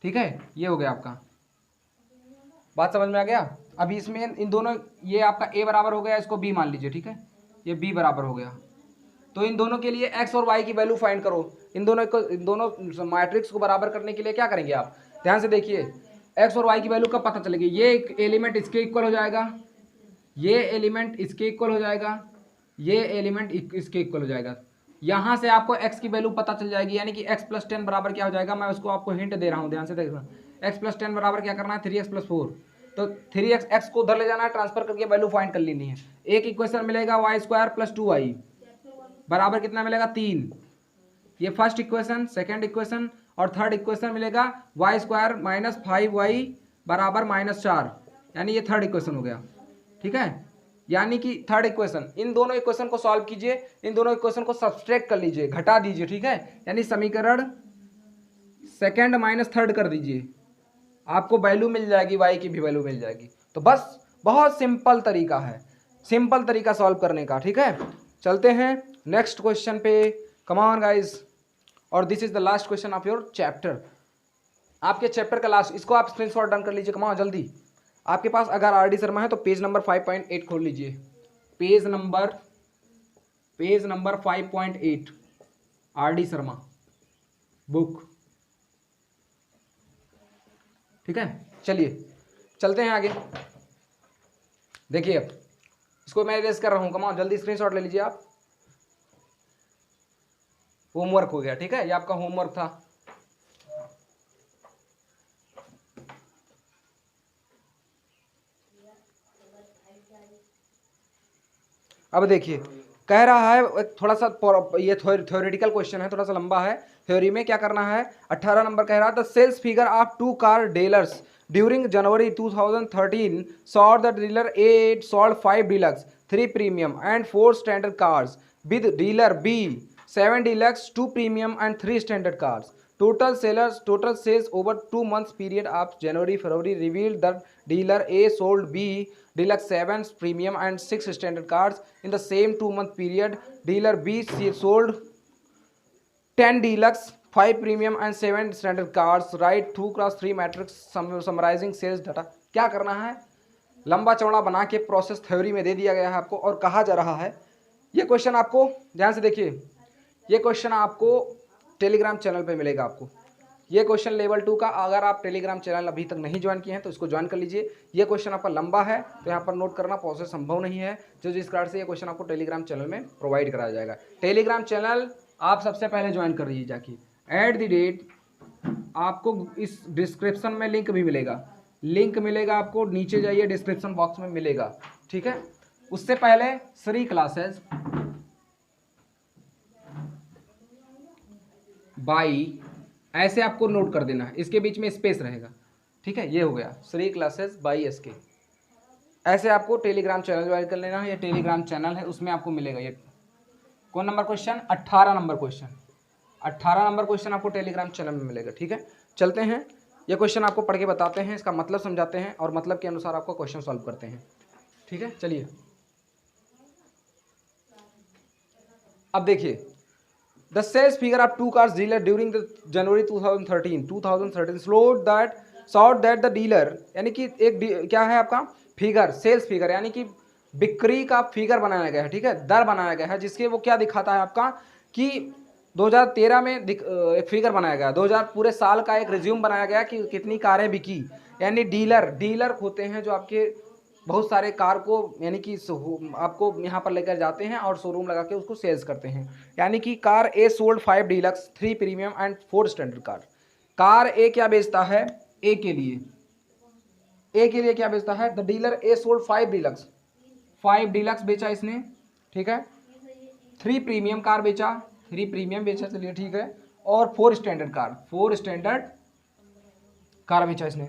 ठीक है, ये हो गया आपका, बात समझ में आ गया। अभी इसमें इन दोनों, ये आपका a बराबर हो गया, इसको b मान लीजिए, ठीक है, ये b बराबर हो गया। तो इन दोनों के लिए x और y की वैल्यू फाइंड करो। इन दोनों मैट्रिक्स को बराबर करने के लिए क्या करेंगे आप, ध्यान से देखिए, x और y की वैल्यू कब पता चलेगी, ये एलिमेंट इसके इक्वल हो जाएगा, ये एलिमेंट इसके इक्वल हो जाएगा, ये एलिमेंट इसके इक्वल हो जाएगा, यहाँ से आपको x की वैल्यू पता चल जाएगी, यानी कि x + 10 बराबर क्या हो जाएगा, मैं उसको आपको हिंट दे रहा हूँ, ध्यान से देखना, x + 10 बराबर क्या करना है, 3x + 4, तो 3x को उधर ले जाना है, ट्रांसफर करके वैल्यू फाइंड कर लेनी है। एक इक्वेशन मिलेगा y² + 2y बराबर कितना मिलेगा, 3, ये फर्स्ट इक्वेशन, सेकेंड इक्वेशन, और थर्ड इक्वेशन मिलेगा y² - 5y बराबर -4, यानी ये थर्ड इक्वेशन हो गया, ठीक है, यानी कि थर्ड इक्वेशन। इन दोनों इक्वेशन को सॉल्व कीजिए, इन दोनों इक्वेशन को सब्सट्रैक्ट कर लीजिए, घटा दीजिए, ठीक है, यानी समीकरण सेकंड माइनस थर्ड कर दीजिए, आपको वैल्यू मिल जाएगी, y की भी वैल्यू मिल जाएगी। तो बस बहुत सिंपल तरीका है, सिंपल तरीका सॉल्व करने का, ठीक है। चलते हैं नेक्स्ट क्वेश्चन पे, कम ऑन गाइस, और this is the last question of your chapter, आपके चैप्टर का लास्ट, इसको आप स्क्रीनशॉट डन कर लीजिए, कम ऑन जल्दी। आपके पास अगर आर डी शर्मा है तो पेज नंबर 5.8 खोल लीजिए, page number 5.8 R D Sharma book, ठीक है। चलिए चलते हैं आगे, देखिए अब इसको मैं इरेज कर रहा हूं, कम ऑन जल्दी स्क्रीनशॉट ले लीजिए आप, होमवर्क हो गया, ठीक है, ये आपका होमवर्क था। अब देखिए कह रहा है, थोड़ा सा ये थ्योरेटिकल क्वेश्चन है, थोड़ा सा लंबा है, थ्योरी में क्या करना है, 18 नंबर कह रहा है, the sales figure of 2 car dealers during January 2013 saw the dealer A sold 5 deluxe, 3 premium and 4 standard cars, with dealer B 7 deluxe, 2 premium and 3 standard cars. total sales over 2 months period of January February revealed that dealer A sold B deluxe 7 premium and 6 standard cards. In the same 2-month period, dealer B sold 10 deluxe 5 premium and 7 standard cards. Write 2x3 matrix summarizing sales data. क्या करना है, लंबा चौड़ा बना के process theory में दे दिया गया है आपको और कहा जा रहा है। ये क्वेश्चन आपको ध्यान से देखिए, ये क्वेश्चन आपको टेलीग्राम चैनल पे मिलेगा आपको। ये क्वेश्चन लेवल 2 का, अगर आप टेलीग्राम चैनल अभी तक नहीं ज्वाइन किए हैं तो इसको ज्वाइन कर लीजिए। ये क्वेश्चन आपका लंबा है तो यहाँ पर नोट करना प्रोसेस संभव नहीं है, जो जिस कारण से ये क्वेश्चन आपको टेलीग्राम चैनल में प्रोवाइड कराया जाएगा। टेलीग्राम चैनल आप सबसे पहले ज्वाइन कर लीजिए जाके। एट द रेट आपको इस डिस्क्रिप्शन में लिंक भी मिलेगा, लिंक मिलेगा आपको, नीचे जाइए डिस्क्रिप्शन बॉक्स में मिलेगा, ठीक है। उससे पहले श्री क्लासेस बाई ऐसे आपको नोट कर देना है, इसके बीच में स्पेस रहेगा, ठीक है। ये हो गया श्री क्लासेस बाई एसके। ऐसे आपको टेलीग्राम चैनल ज्वाइन कर लेना है, ये टेलीग्राम चैनल है, उसमें आपको मिलेगा। ये कौन number question, 18 number question, 18 number question आपको टेलीग्राम चैनल में मिलेगा, ठीक है। चलते हैं, ये क्वेश्चन आपको पढ़ के बताते हैं, इसका मतलब समझाते हैं और मतलब के अनुसार आपको क्वेश्चन सॉल्व करते हैं, ठीक है। चलिए अब देखिए, the sales figure of 2 cars dealer during the January 2013 showed that the dealer, यानी कि एक क्या है आपका फिगर, सेल्स फिगर यानी कि बिक्री का फिगर बनाया गया है, ठीक है, दर बनाया गया है, जिसके वो क्या दिखाता है आपका कि 2013 में एक फिगर बनाया गया, 2000 पूरे साल का एक रिज्यूम बनाया गया कि कितनी कारें बिकी। यानी डीलर होते हैं जो आपके बहुत सारे कार को यानी कि आपको यहाँ पर लेकर जाते हैं और शोरूम लगा के उसको सेल्स करते हैं। यानी कि car A sold 5 deluxe 3 premium and 4 standard car. Car A क्या बेचता है, ए के लिए क्या बेचता है, the dealer A sold 5 deluxe, 5 deluxe बेचा इसने, ठीक है। 3 प्रीमियम कार बेचा, 3 प्रीमियम बेचा, चलिए ठीक है। और 4 स्टैंडर्ड कार, 4 स्टैंडर्ड कार बेचा इसने।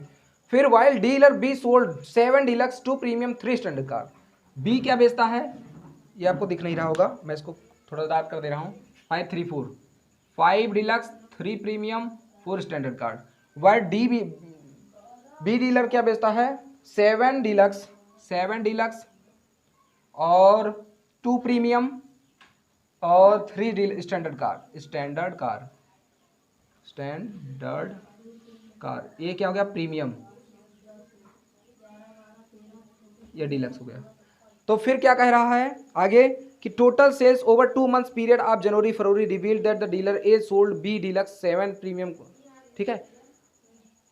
फिर while dealer B sold 7 deluxe 2 premium 3 standard car. B क्या बेचता है, ये आपको दिख नहीं रहा होगा, मैं इसको थोड़ा डार्क कर दे रहा हूँ, 5 3 4, 5 deluxe 3 premium 4 standard car. While B dealer क्या बेचता है, 7 डीलक्स और 2 प्रीमियम और 3 स्टैंडर्ड कार। ये क्या हो गया, प्रीमियम, ये डीलक्स हो गया। तो फिर क्या कह रहा है आगे कि total sales over 2 months period of January February revealed that the dealer A sold B deluxe 7 premium, ठीक है।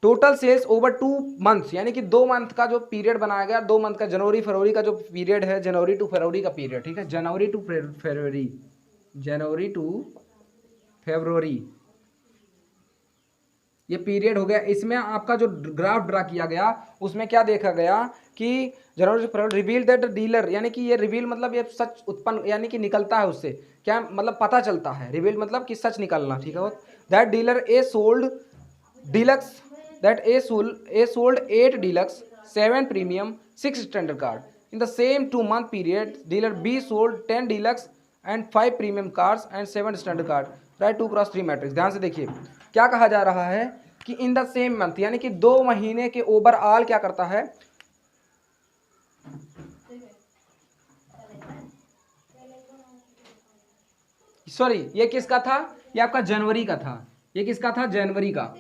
टोटल सेल्स ओवर 2 मंथ्स यानी कि 2 मंथ का जो पीरियड बनाया गया, 2 मंथ का जनवरी फरवरी का जो पीरियड है, जनवरी टू फरवरी का पीरियड, ठीक है, जनवरी टू फरवरी ये पीरियड हो गया। इसमें आपका जो ग्राफ ड्रा किया गया उसमें क्या देखा गया कि जनवरी से फरवरी रिवील दैट डीलर, यानी कि ये रिवील मतलब ये सच उत्पन्न यानी कि निकलता है, उससे क्या मतलब पता चलता है, रिवील मतलब कि सच निकलना, ठीक है। That dealer A sold deluxe that A sold 8 deluxe 7 premium 6 standard car. In the same 2 month period dealer B sold 10 deluxe and 5 premium cars and 7 standard car. Right 2x3 matrix. ध्यान से देखिए क्या कहा जा रहा है कि इन द सेम मंथ यानी कि 2 महीने के ओवरऑल क्या करता है, सॉरी ये किसका था, ये आपका जनवरी का था, ये किसका था, जनवरी का था,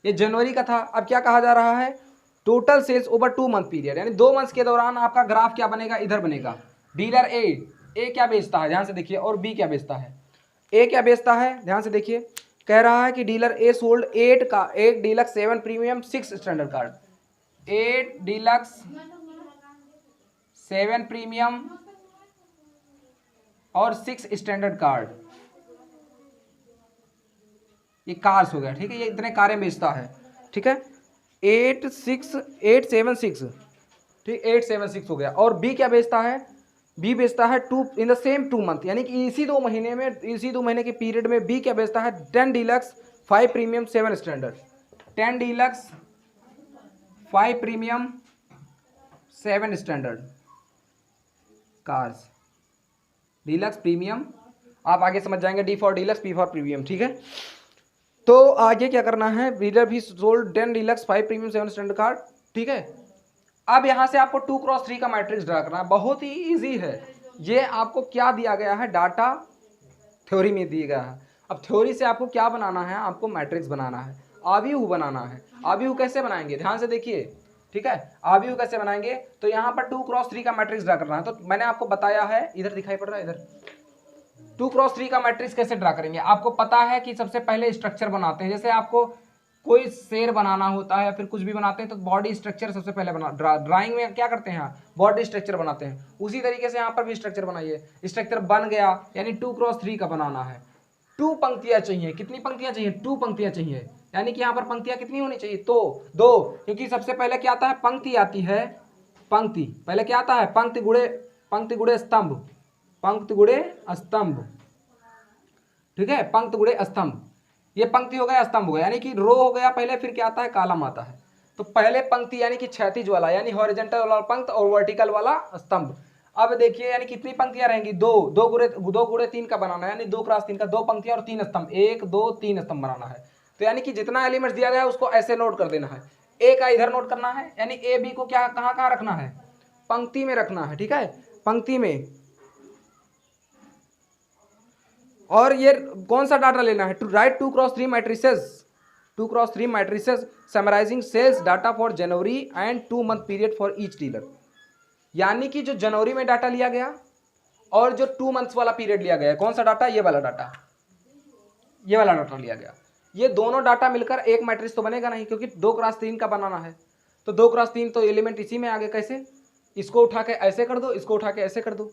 ये जनवरी का था। अब क्या कहा जा रहा है, total sales over 2 month period यानी 2 मंथ्स के दौरान आपका ग्राफ क्या बनेगा, इधर बनेगा। डीलर ए क्या बेचता है, ध्यान से देखिए, और बी क्या बेचता है, ए क्या बेचता है, ध्यान से देखिए, कह रहा है कि dealer A sold 8 deluxe 7 premium 6 standard card, 8 deluxe 7 premium और 6 स्टैंडर्ड कार्ड, ये कार्स हो गया, ठीक है, ये इतने कारें बेचता है, ठीक है। 876 ठीक, 876 हो गया। और बी क्या बेचता है, बी बेचता है 2 इन द सेम 2 मंथ यानी कि इसी 2 महीने के पीरियड में बी क्या बेचता है, 10 deluxe 5 premium 7 standard, 10 deluxe 5 premium 7 standard cars. Deluxe, premium, आप आगे समझ जाएंगे, D for deluxe, P for premium, ठीक है। तो आगे क्या करना है, रीडर भी sold 10 deluxe 5 premium 7 standard card, ठीक है। अब यहाँ से आपको 2x3 का मैट्रिक्स ड्रा करना है, बहुत ही इजी है। ये आपको क्या दिया गया है, डाटा थ्योरी में दिया गया है। अब थ्योरी से आपको क्या बनाना है, आपको मैट्रिक्स बनाना है, आव्यूह बनाना है। आव्यूह कैसे बनाएंगे, ध्यान से देखिए, ठीक है। आव्यूह कैसे बनाएंगे, तो यहाँ पर 2x3 का मैट्रिक्स ड्रा करना है। तो मैंने आपको बताया है, इधर दिखाई पड़ रहा है, इधर 2x3 का मैट्रिक्स कैसे ड्रा करेंगे। आपको पता है कि सबसे पहले स्ट्रक्चर बनाते हैं, जैसे आपको कोई शेर बनाना होता है या फिर कुछ भी बनाते हैं तो बॉडी स्ट्रक्चर सबसे पहले ड्राइंग में क्या करते हैं, बॉडी स्ट्रक्चर बनाते हैं। उसी तरीके से यहाँ पर भी स्ट्रक्चर बनाइए। स्ट्रक्चर बन गया, यानी 2x3 का बनाना है। 2 पंक्तियां चाहिए, कितनी पंक्तियां चाहिए, 2 पंक्तियां चाहिए, यानी कि यहाँ पर पंक्तियां कितनी होनी चाहिए, तो 2, क्योंकि सबसे पहले क्या आता है, पंक्ति आती है। पंक्ति पहले क्या आता है, पंक्ति गुणे स्तंभ, पंक्ति गुणे स्तंभ, ठीक है, पंक्ति गुणे स्तंभ। ये पंक्ति हो गया, स्तंभ हो गया, यानी कि रो हो गया पहले, फिर क्या आता है, कॉलम आता है। तो पहले पंक्ति यानी कि क्षैतिज वाला, यानी हॉरिजॉन्टल वाला पंक्ति, और वर्टिकल वाला स्तंभ। अब देखिए, यानी कितनी पंक्तियां रहेंगी, दो गुणे 3 का बनाना है, यानी 2x3 का, 2 पंक्तियां और 3 स्तंभ, 1 2 3 स्तंभ बनाना है। तो यानी कि जितना एलिमेंट्स दिया गया है उसको ऐसे नोट कर देना है। ए का इधर नोट करना है, यानी ए बी को क्या कहाँ कहाँ रखना है, पंक्ति में रखना है, ठीक है, पंक्ति में। और ये कौन सा डाटा लेना है, to write 2x3 matrices, 2x3 matrices summarising sales data for January and 2 month period for each dealer. यानी कि जो जनवरी में डाटा लिया गया और जो 2 मंथ्स वाला पीरियड लिया गया, कौन सा डाटा, ये वाला डाटा, ये वाला डाटा लिया गया। ये दोनों डाटा मिलकर एक मैट्रिक्स तो बनेगा नहीं, क्योंकि 2x3 का बनाना है। तो 2x3 तो एलिमेंट इसी में आगे, कैसे, इसको उठा के ऐसे कर दो, इसको उठा के ऐसे कर दो,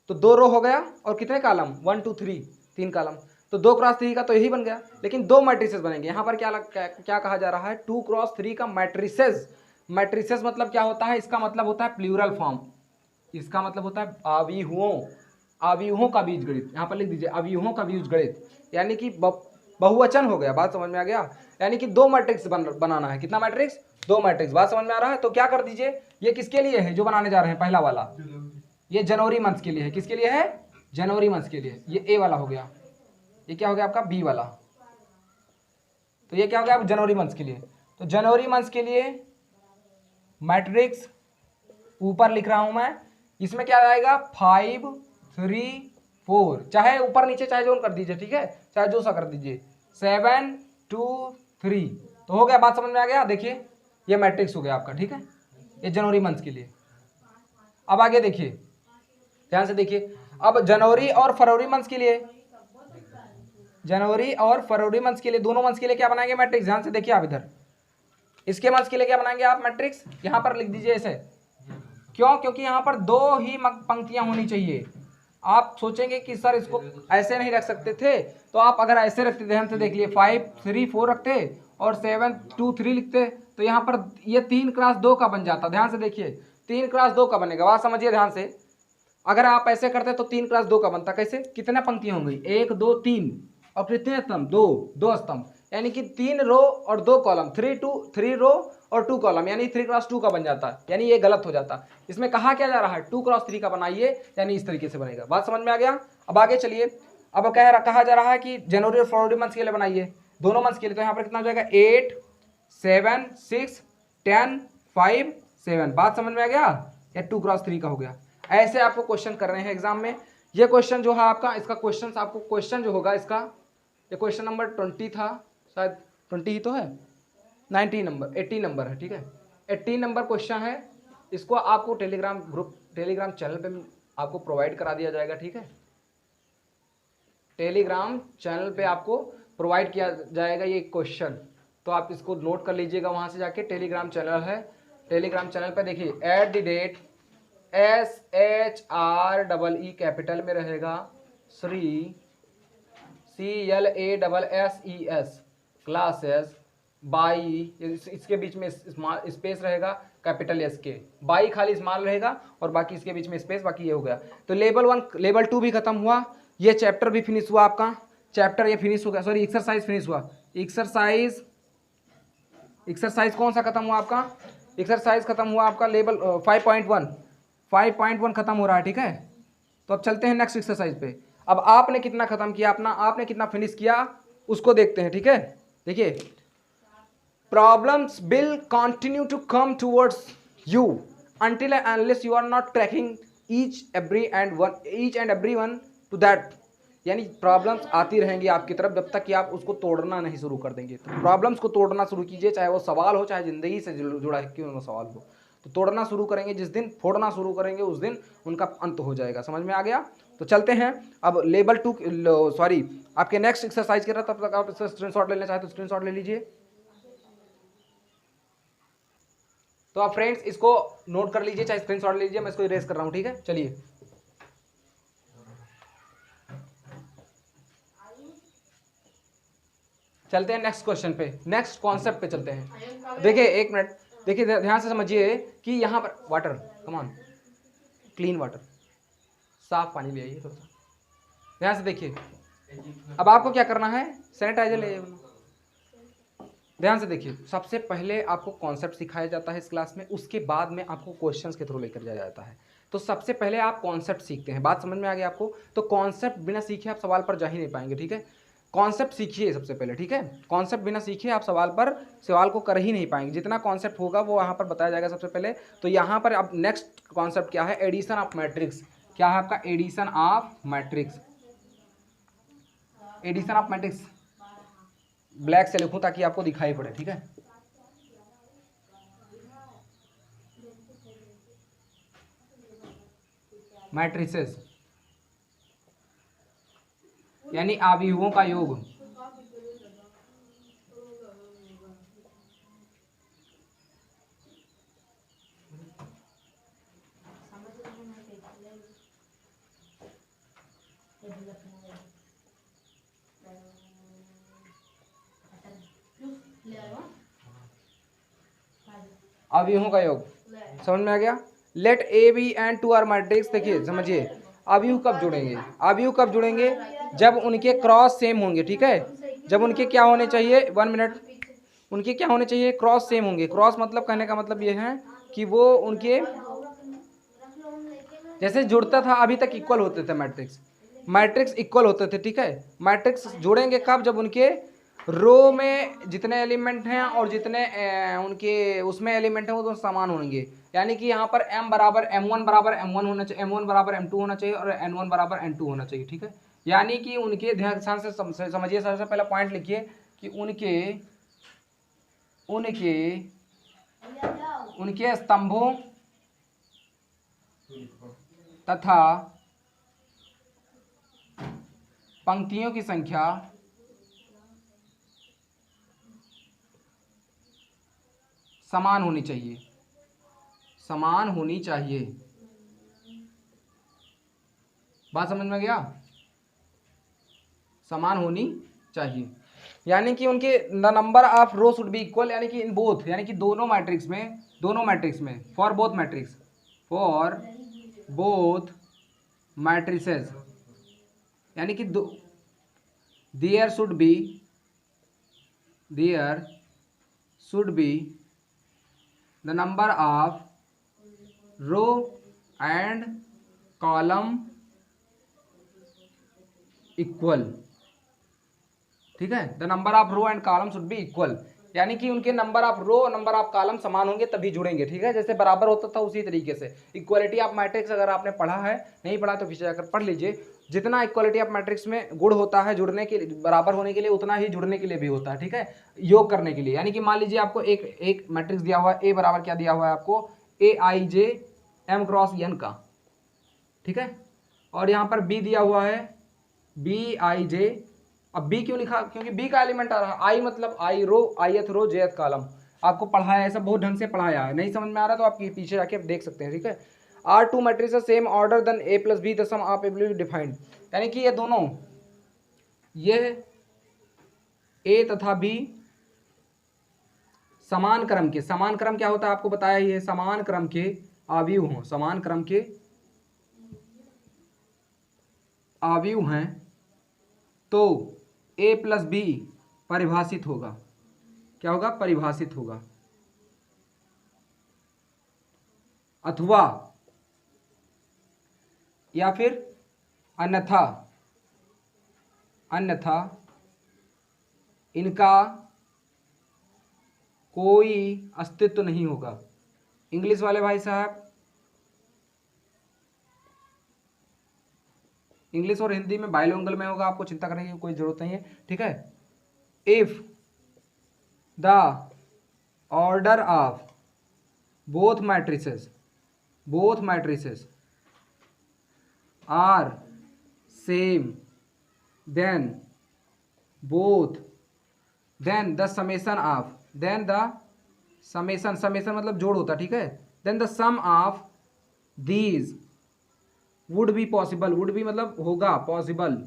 तो 2 रो हो गया और कितने कॉलम, 1 2 3, 3 कॉलम। तो 2x3 का तो यही बन गया, लेकिन 2 मैट्रिसेस बनेंगे। यहाँ पर क्या कहा जा रहा है, 2x3 का मैट्रिसेस। मैट्रिसेस मतलब क्या होता है, इसका मतलब होता है प्लूरल फॉर्म, इसका मतलब होता है आव्यूहों का बीजगणित। यहाँ पर लिख दीजिए, आव्यूहों का बीजगणित, यानी कि बहुवचन हो गया। बात समझ में आ गया, यानी कि 2 मैट्रिक्स बनाना है। कितना मैट्रिक्स, 2 मैट्रिक्स। बात समझ में आ रहा है। तो क्या कर दीजिए, ये किसके लिए है जो बनाने जा रहे हैं, पहला वाला, ये जनवरी मंथ के लिए है। किसके लिए है, जनवरी मंथ के लिए। ये ए वाला हो गया, ये क्या हो गया आपका, बी वाला। तो ये क्या हो गया, जनवरी मंथ के लिए। तो जनवरी मंथ के लिए मैट्रिक्स ऊपर लिख रहा हूं मैं, इसमें क्या आएगा, 5 3 4, चाहे ऊपर नीचे चाहे जो कर दीजिए, ठीक है, चाहे जो सा कर दीजिए, 7 2 3। तो हो गया, बात समझ में आ गया। देखिए ये मैट्रिक्स हो गया आपका, ठीक है, ये जनवरी मंथ के लिए। अब आगे देखिए, ध्यान से देखिए, अब जनवरी और फरवरी मंथ के लिए, जनवरी और फरवरी मंथ के लिए, दोनों मंथ के लिए क्या बनाएंगे मैट्रिक्स। ध्यान से देखिए आप इधर, इसके मंथ के लिए क्या बनाएंगे आप मैट्रिक्स, यहां पर लिख दीजिए ऐसे। क्यों, क्योंकि यहां पर 2 ही पंक्तियां होनी चाहिए। आप सोचेंगे कि सर इसको ऐसे नहीं रख सकते थे, तो आप अगर ऐसे रखते, ध्यान से देख लिए, 5 3 4 रखते और 7 2 3 लिखते, तो यहाँ पर ये 3x2 का बन जाता। ध्यान से देखिए, 3x2 का बनेगा। बात समझिए ध्यान से, अगर आप ऐसे करते तो 3x2 का बनता। कैसे, कितने पंक्तियां होंगी, 1 2 3, और कितने स्तंभ, 2 स्तंभ, यानी कि 3 रो और 2 कॉलम, 3 रो और 2 कॉलम, यानी 3x2 का बन जाता है। यानी ये गलत हो जाता। इसमें कहा क्या जा रहा है, 2x3 का बनाइए, यानी इस तरीके से बनेगा। बात समझ में आ गया। अब आगे चलिए, अब कहा जा रहा है कि जनवरी और फरवरी मंथ के लिए बनाइए, दोनों मंथ के लिए। तो यहाँ पर कितना हो जाएगा, 8 7 6 10 5 7। बात समझ में आ गया, या 2x3 का हो गया। ऐसे आपको क्वेश्चन कर रहे हैं एग्जाम में। ये क्वेश्चन जो है आपका, इसका क्वेश्चन आपको, क्वेश्चन जो होगा इसका, ये क्वेश्चन नंबर 20 था, शायद 20 ही तो है, 19 नंबर, 18 नंबर है, ठीक है, 18 नंबर क्वेश्चन है। इसको आपको टेलीग्राम ग्रुप, टेलीग्राम चैनल पे आपको प्रोवाइड करा दिया जाएगा, ठीक है, टेलीग्राम चैनल पे आपको प्रोवाइड किया जाएगा ये क्वेश्चन। तो आप इसको नोट कर लीजिएगा, वहां से जाके टेलीग्राम चैनल है, टेलीग्राम चैनल पे देखिए, @SHREE कैपिटल में रहेगा, श्री CLASSES क्लासेस बाई, इसके बीच में स्पेस रहेगा, कैपिटल S के, बाई खाली स्मॉल रहेगा और बाकी इसके बीच में स्पेस, बाकी ये हो गया। तो लेवल 1 लेवल 2 भी खत्म हुआ, ये चैप्टर भी फिनिश हुआ आपका, चैप्टर ये फिनिश हो गया, सॉरी एक्सरसाइज फिनिश हुआ। एक्सरसाइज कौन सा खत्म हुआ आपका, एक्सरसाइज खत्म हुआ आपका लेवल 5.1 खत्म हो रहा है, ठीक है, तो अब चलते हैं नेक्स्ट एक्सरसाइज पे। अब आपने कितना खत्म किया अपना, आपने कितना फिनिश किया उसको देखते हैं, ठीक है। देखिए, problems will continue to come towards you until and unless you are not tracking each and every one to that। यानी प्रॉब्लम्स आती रहेंगी आपकी तरफ जब तक कि आप उसको तोड़ना नहीं शुरू कर देंगे। तो प्रॉब्लम्स को तोड़ना शुरू कीजिए, चाहे वो सवाल हो चाहे जिंदगी से जुड़ा क्यों ना सवाल हो, तो तोड़ना शुरू करेंगे जिस दिन, फोड़ना शुरू करेंगे उस दिन उनका अंत हो जाएगा। समझ में आ गया? तो चलते हैं अब लेवल 2 सॉरी आपके नेक्स्ट एक्सरसाइज के तब तक आप इसका स्क्रीनशॉट लेना चाहे तो स्क्रीनशॉट ले लीजिए। तो आप फ्रेंड्स इसको नोट कर लीजिए, चाहे स्क्रीनशॉट ले लीजिए, मैं इसको इरेज कर रहा हूं, ठीक है। चलिए चलते हैं नेक्स्ट क्वेश्चन पे, नेक्स्ट कॉन्सेप्ट पे चलते हैं। देखिए एक मिनट, देखिए ध्यान से समझिए कि यहाँ पर water, come on, clean water, साफ पानी ले आइए थोड़ा सा, ध्यान से देखिए। अब आपको क्या करना है, सैनिटाइजर ले आइए। ध्यान से देखिए, सबसे पहले आपको कॉन्सेप्ट सिखाया जाता है इस क्लास में, उसके बाद में आपको क्वेश्चंस के थ्रू लेकर जाया जाता है। तो सबसे पहले आप कॉन्सेप्ट सीखते हैं, बात समझ में आ गई आपको? तो कॉन्सेप्ट बिना सीखे आप सवाल पर जा ही नहीं पाएंगे, ठीक है। कॉन्सेप्ट सीखिए सबसे पहले, ठीक है। कॉन्सेप्ट बिना सीखे आप सवाल को कर ही नहीं पाएंगे। जितना कॉन्सेप्ट होगा वो यहाँ पर बताया जाएगा सबसे पहले। तो यहाँ पर अब नेक्स्ट कॉन्सेप्ट क्या है, एडिशन ऑफ मैट्रिक्स। क्या है आपका? Addition of matrix. Addition of matrix black से लिखूं ताकि आपको दिखाई पड़े, ठीक है। मैट्रिसेस यानी अवयवों का योग। अवयवों का योग समझ में आ गया। Let A B and two are matrix. देखिए समझिए, अवयव कब जुड़ेंगे? अवयव कब जुड़ेंगे? जब उनके क्रॉस सेम होंगे, ठीक है। जब उनके क्या होने चाहिए, 1 मिनट, उनके क्या होने चाहिए? क्रॉस सेम होंगे। क्रॉस मतलब, कहने का मतलब ये है कि वो उनके जैसे जुड़ता था अभी तक इक्वल होते थे मैट्रिक्स, मैट्रिक्स इक्वल होते थे, ठीक है। मैट्रिक्स जुड़ेंगे कब? जब उनके रो में जितने एलिमेंट हैं और जितने उनके उसमें एलिमेंट हैं वो तो समान होंगे। यानी कि यहाँ पर m बराबर m1 बराबर m1 होना चाहिए, m1 बराबर m2 होना चाहिए और n1 बराबर n2 होना चाहिए, ठीक है। यानी कि उनके, ध्यान से समझिए, सबसे पहला पॉइंट लिखिए कि उनके स्तंभों तथा पंक्तियों की संख्या समान होनी चाहिए, समान होनी चाहिए। बात समझ में गया? समान होनी चाहिए, यानी कि उनके the number of row should be equal, यानी कि इन बोथ, यानी कि दोनों मैट्रिक्स में फॉर बोथ मैट्रिसेस, यानी कि there should be the number of row and column equal, ठीक है। The number of row and column should be equal, यानी कि उनके नंबर ऑफ रो और नंबर ऑफ कॉलम समान होंगे तभी जुड़ेंगे, ठीक है। जैसे बराबर होता था उसी तरीके से इक्वालिटी ऑफ मैट्रिक्स, अगर आपने पढ़ा है, नहीं पढ़ा तो पीछे जाकर पढ़ लीजिए। जितना इक्वालिटी ऑफ मैट्रिक्स में गुण होता है जुड़ने के लिए, बराबर होने के लिए, उतना ही जुड़ने के लिए भी होता है, ठीक है, योग करने के लिए। यानी कि मान लीजिए आपको एक मैट्रिक्स दिया हुआ है, ए बराबर क्या दिया हुआ है आपको, AIJ M क्रॉस N का, ठीक है। और यहाँ पर बी दिया हुआ है BIJ। अब बी क्यों लिखा? क्योंकि बी का एलिमेंट आ रहा है, आई मतलब आई रो, ith रो jth कॉलम। आपको पढ़ाया है, सब बहुत ढंग से पढ़ाया है, नहीं समझ में आ रहा तो आप पीछे जाके देख सकते हैं, ठीक है। Are two matrix same order then A plus B the sum of ability defined, यानी कि ये दोनों, ये A तथा B समान क्रम के, समान क्रम क्या होता है आपको बताया ही है, समान क्रम के अवयव हों, समान क्रम के अवयव हैं तो A प्लस बी परिभाषित होगा। क्या होगा? परिभाषित होगा। अथवा या फिर अन्यथा अन्यथा इनका कोई अस्तित्व नहीं होगा। इंग्लिश वाले भाई साहब, इंग्लिश और हिंदी में बाइलिंगुअल में होगा, आपको चिंता करने की कोई जरूरत नहीं है, ठीक है। If the order of both matrices are same then the summation मतलब जोड़ होता, ठीक है। Then the sum of these would be possible, would be मतलब होगा, possible,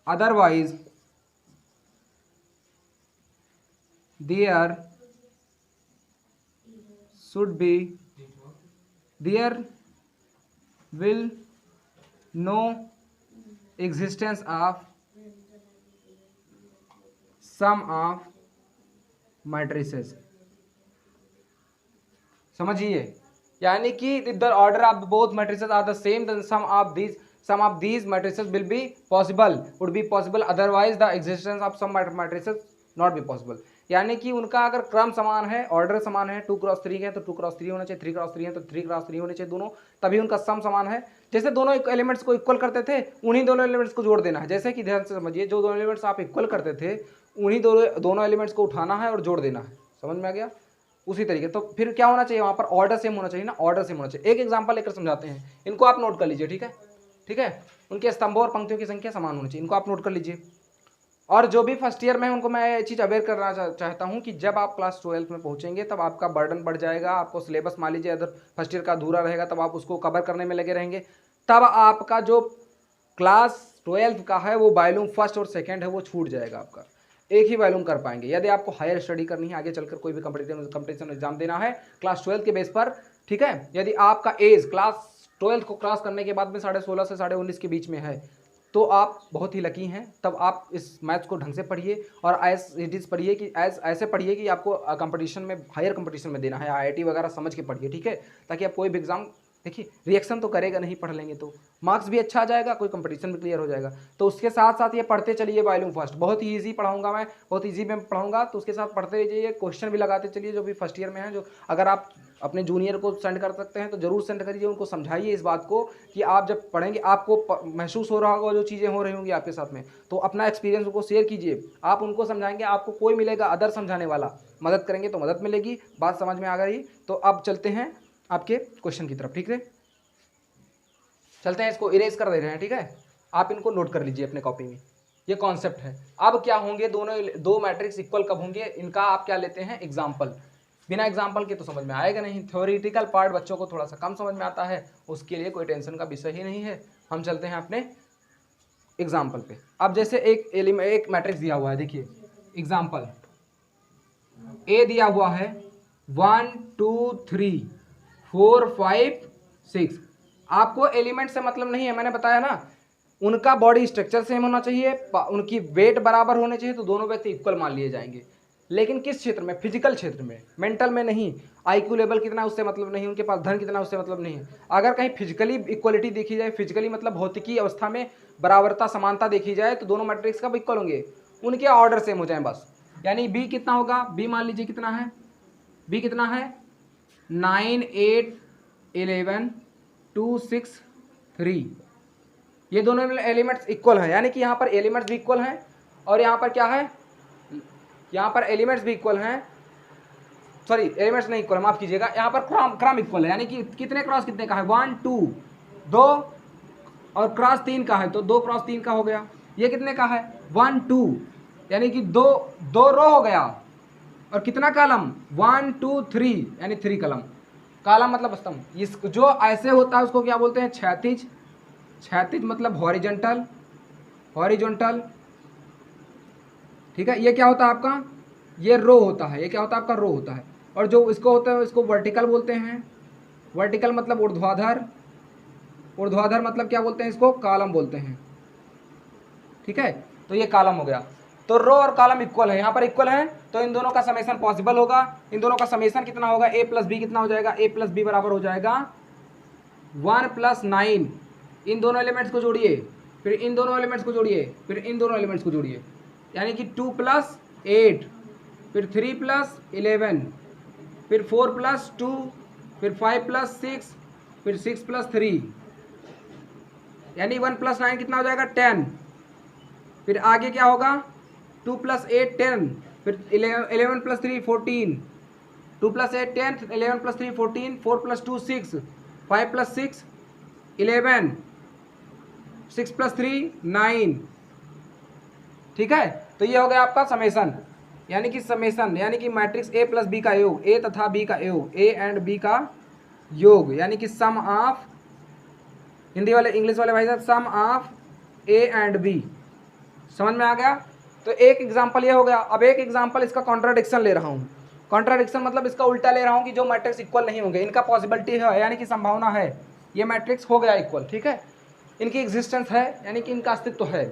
otherwise there will no existence of sum of matrices. समझिए, यानी कि the order of both matrices are the same, then sum of these matrices will be possible, would be possible, otherwise the existence of sum matrices not be possible. यानी कि उनका अगर क्रम समान है, ऑर्डर समान है, 2x3 है तो 2x3 होना चाहिए, 3x3 है तो 3x3 होने चाहिए दोनों, तभी उनका सम समान है। जैसे दोनों एलिमेंट्स को इक्वल करते थे, उन्हीं दोनों एलिमेंट्स को जोड़ देना है। जैसे कि ध्यान से समझिए, जो दोनों एलिमेंट्स आप इक्वल करते थे, उन्हीं दोनों एलिमेंट्स को उठाना है और जोड़ देना है। समझ में आ गया? उसी तरीके तो फिर क्या होना चाहिए, वहाँ पर ऑर्डर सेम होना चाहिए ना, ऑर्डर सेम होना चाहिए। एक एग्जांपल लेकर समझाते हैं, इनको आप नोट कर लीजिए, ठीक है, ठीक है। उनके स्तंभों और पंक्तियों की संख्या समान होनी चाहिए, इनको आप नोट कर लीजिए। और जो भी फर्स्ट ईयर में उनको मैं ये चीज़ अवेयर करना चाहता हूँ कि जब आप क्लास 12 में पहुँचेंगे तब आपका बर्डन बढ़ जाएगा, आपको सिलेबस मान लीजिए अगर फर्स्ट ईयर का अधूरा रहेगा तब आप उसको कवर करने में लगे रहेंगे, तब आपका जो क्लास 12 का है वो वॉल्यूम फर्स्ट और सेकेंड है वो छूट जाएगा, आपका एक ही वॉल्यूम कर पाएंगे। यदि आपको हायर स्टडी करनी है, आगे चलकर कोई भी कंपटीशन एग्जाम देना है क्लास 12 के बेस पर, ठीक है, यदि आपका एज क्लास 12 को क्रॉस करने के बाद में 16.5 से 19.5 के बीच में है तो आप बहुत ही लकी हैं। तब आप इस मैथ्स को ढंग से पढ़िए और एज इट इज़ पढ़िए कि ऐसे पढ़िए कि आपको कंपटीशन में, हायर कंपटीशन में देना है, IIT वगैरह समझ के पढ़िए, ठीक है, ताकि आप कोई भी एग्जाम, देखिए रिएक्शन तो करेगा नहीं, पढ़ लेंगे तो मार्क्स भी अच्छा आ जाएगा, कोई कंपटीशन भी क्लियर हो जाएगा। तो उसके साथ साथ ये पढ़ते चलिए वॉल्यूम फर्स्ट, बहुत ही ईजी पढ़ाऊंगा मैं, बहुत ईजी में पढ़ाऊंगा, तो उसके साथ पढ़ते जाइए, क्वेश्चन भी लगाते चलिए जो भी फर्स्ट ईयर में है। जो अगर आप अपने जूनियर को सेंड कर सकते हैं तो जरूर सेंड करिए, उनको समझाइए इस बात को कि आप जब पढ़ेंगे आपको महसूस हो रहा होगा जो चीज़ें हो रही होंगी आपके साथ में, तो अपना एक्सपीरियंस उनको शेयर कीजिए, आप उनको समझाएंगे, आपको कोई मिलेगा अदर समझाने वाला, मदद करेंगे तो मदद मिलेगी। बात समझ में आ गई? तो अब चलते हैं आपके क्वेश्चन की तरफ, ठीक है, चलते हैं, इसको इरेज कर दे रहे हैं, ठीक है, आप इनको नोट कर लीजिए अपने कॉपी में, ये कॉन्सेप्ट है। अब क्या होंगे, दो मैट्रिक्स इक्वल कब होंगे, इनका आप क्या लेते हैं, एग्जाम्पल। बिना एग्जाम्पल के तो समझ में आएगा नहीं, थ्योरेटिकल पार्ट बच्चों को थोड़ा सा कम समझ में आता है, उसके लिए कोई टेंशन का विषय ही नहीं है। हम चलते हैं अपने एग्जाम्पल पे। अब जैसे एक मैट्रिक्स दिया हुआ है, देखिए एग्जाम्पल ए दिया हुआ है 1 2 3 4 5 6। आपको एलिमेंट से मतलब नहीं है, मैंने बताया ना, उनका बॉडी स्ट्रक्चर सेम होना चाहिए, उनकी वेट बराबर होने चाहिए, तो दोनों व्यक्ति इक्वल मान लिए जाएंगे। लेकिन किस क्षेत्र में, फिजिकल क्षेत्र में, मेंटल में नहीं। IQ लेवल कितना उससे मतलब नहीं, उनके पास धन कितना उससे मतलब नहीं है। अगर कहीं फिजिकली इक्वलिटी देखी जाए, फिजिकली मतलब भौतिकी अवस्था में बराबरता, समानता देखी जाए, तो दोनों मैट्रिक्स कब इक्वल होंगे, उनके ऑर्डर सेम हो जाए बस। यानी बी कितना होगा, बी मान लीजिए कितना है, बी कितना है 9 8 11 2 6 3, ये दोनों एलिमेंट्स इक्वल हैं, यानी कि यहाँ पर एलिमेंट्स भी इक्वल हैं और यहाँ पर क्या है, यहाँ पर एलिमेंट्स भी इक्वल हैं, सॉरी एलिमेंट्स नहीं इक्वल, माफ कीजिएगा, यहाँ पर क्रम इक्वल है, यानी कि कितने क्रॉस कितने का है, 1 2 2 और क्रॉस 3 का है तो 2 क्रॉस 3 का हो गया। ये कितने का है 1 2, यानी कि दो रो हो गया, और कितना कॉलम 1 2 3, यानी 3 कॉलम। कॉलम मतलब स्तंभ, इस जो ऐसे होता है उसको क्या बोलते हैं, क्षैतिज। क्षैतिज मतलब हॉरिजॉन्टल, ठीक है। ये क्या होता है आपका, ये रो होता है, ये क्या होता है आपका, रो होता है। और जो इसको होता है इसको वर्टिकल बोलते हैं। वर्टिकल मतलब ऊर्ध्वाधर, ऊर्ध्वाधर मतलब क्या बोलते हैं, इसको कॉलम बोलते हैं, ठीक है। तो ये कॉलम हो गया। तो रो और कॉलम इक्वल है, यहाँ पर इक्वल है, तो इन दोनों का समेशन पॉसिबल होगा। इन दोनों का समेशन कितना होगा, a प्लस बी कितना हो जाएगा, a प्लस बी बराबर हो जाएगा 1 + 9, इन दोनों एलिमेंट्स को जोड़िए, फिर इन दोनों एलिमेंट्स को जोड़िए, फिर इन दोनों एलिमेंट्स को जोड़िए, यानी कि 2 + 8, फिर 3 + 11, फिर 4 + 2, फिर 5 + 6, फिर 6 + 3, यानी 1 + 9 कितना हो जाएगा 10। फिर आगे क्या होगा 2 + 8 10, फिर 11 + 3 14, 2 + 8 10, 11 + 3 14, 4 + 2 6, 5 + 6 11, 6 + 3 9। ठीक है, तो ये हो गया आपका समेसन, यानी कि समेसन यानी कि मैट्रिक्स ए प्लस बी का योग, ए तथा बी का योग, ए एंड बी का योग, यानी कि सम ऑफ, हिंदी वाले इंग्लिश वाले भाई साहब, सम ऑफ ए एंड बी। समझ में आ गया। तो एक एग्जांपल ये हो गया। अब एक एग्जांपल इसका कॉन्ट्राडिक्शन ले रहा हूँ। कॉन्ट्राडिक्शन मतलब इसका उल्टा ले रहा हूँ कि जो मैट्रिक्स इक्वल नहीं होंगे, इनका पॉसिबिलिटी है, यानी कि संभावना है ये मैट्रिक्स हो गया इक्वल। ठीक है, इनकी एग्जिस्टेंस है, यानी कि इनका अस्तित्व है।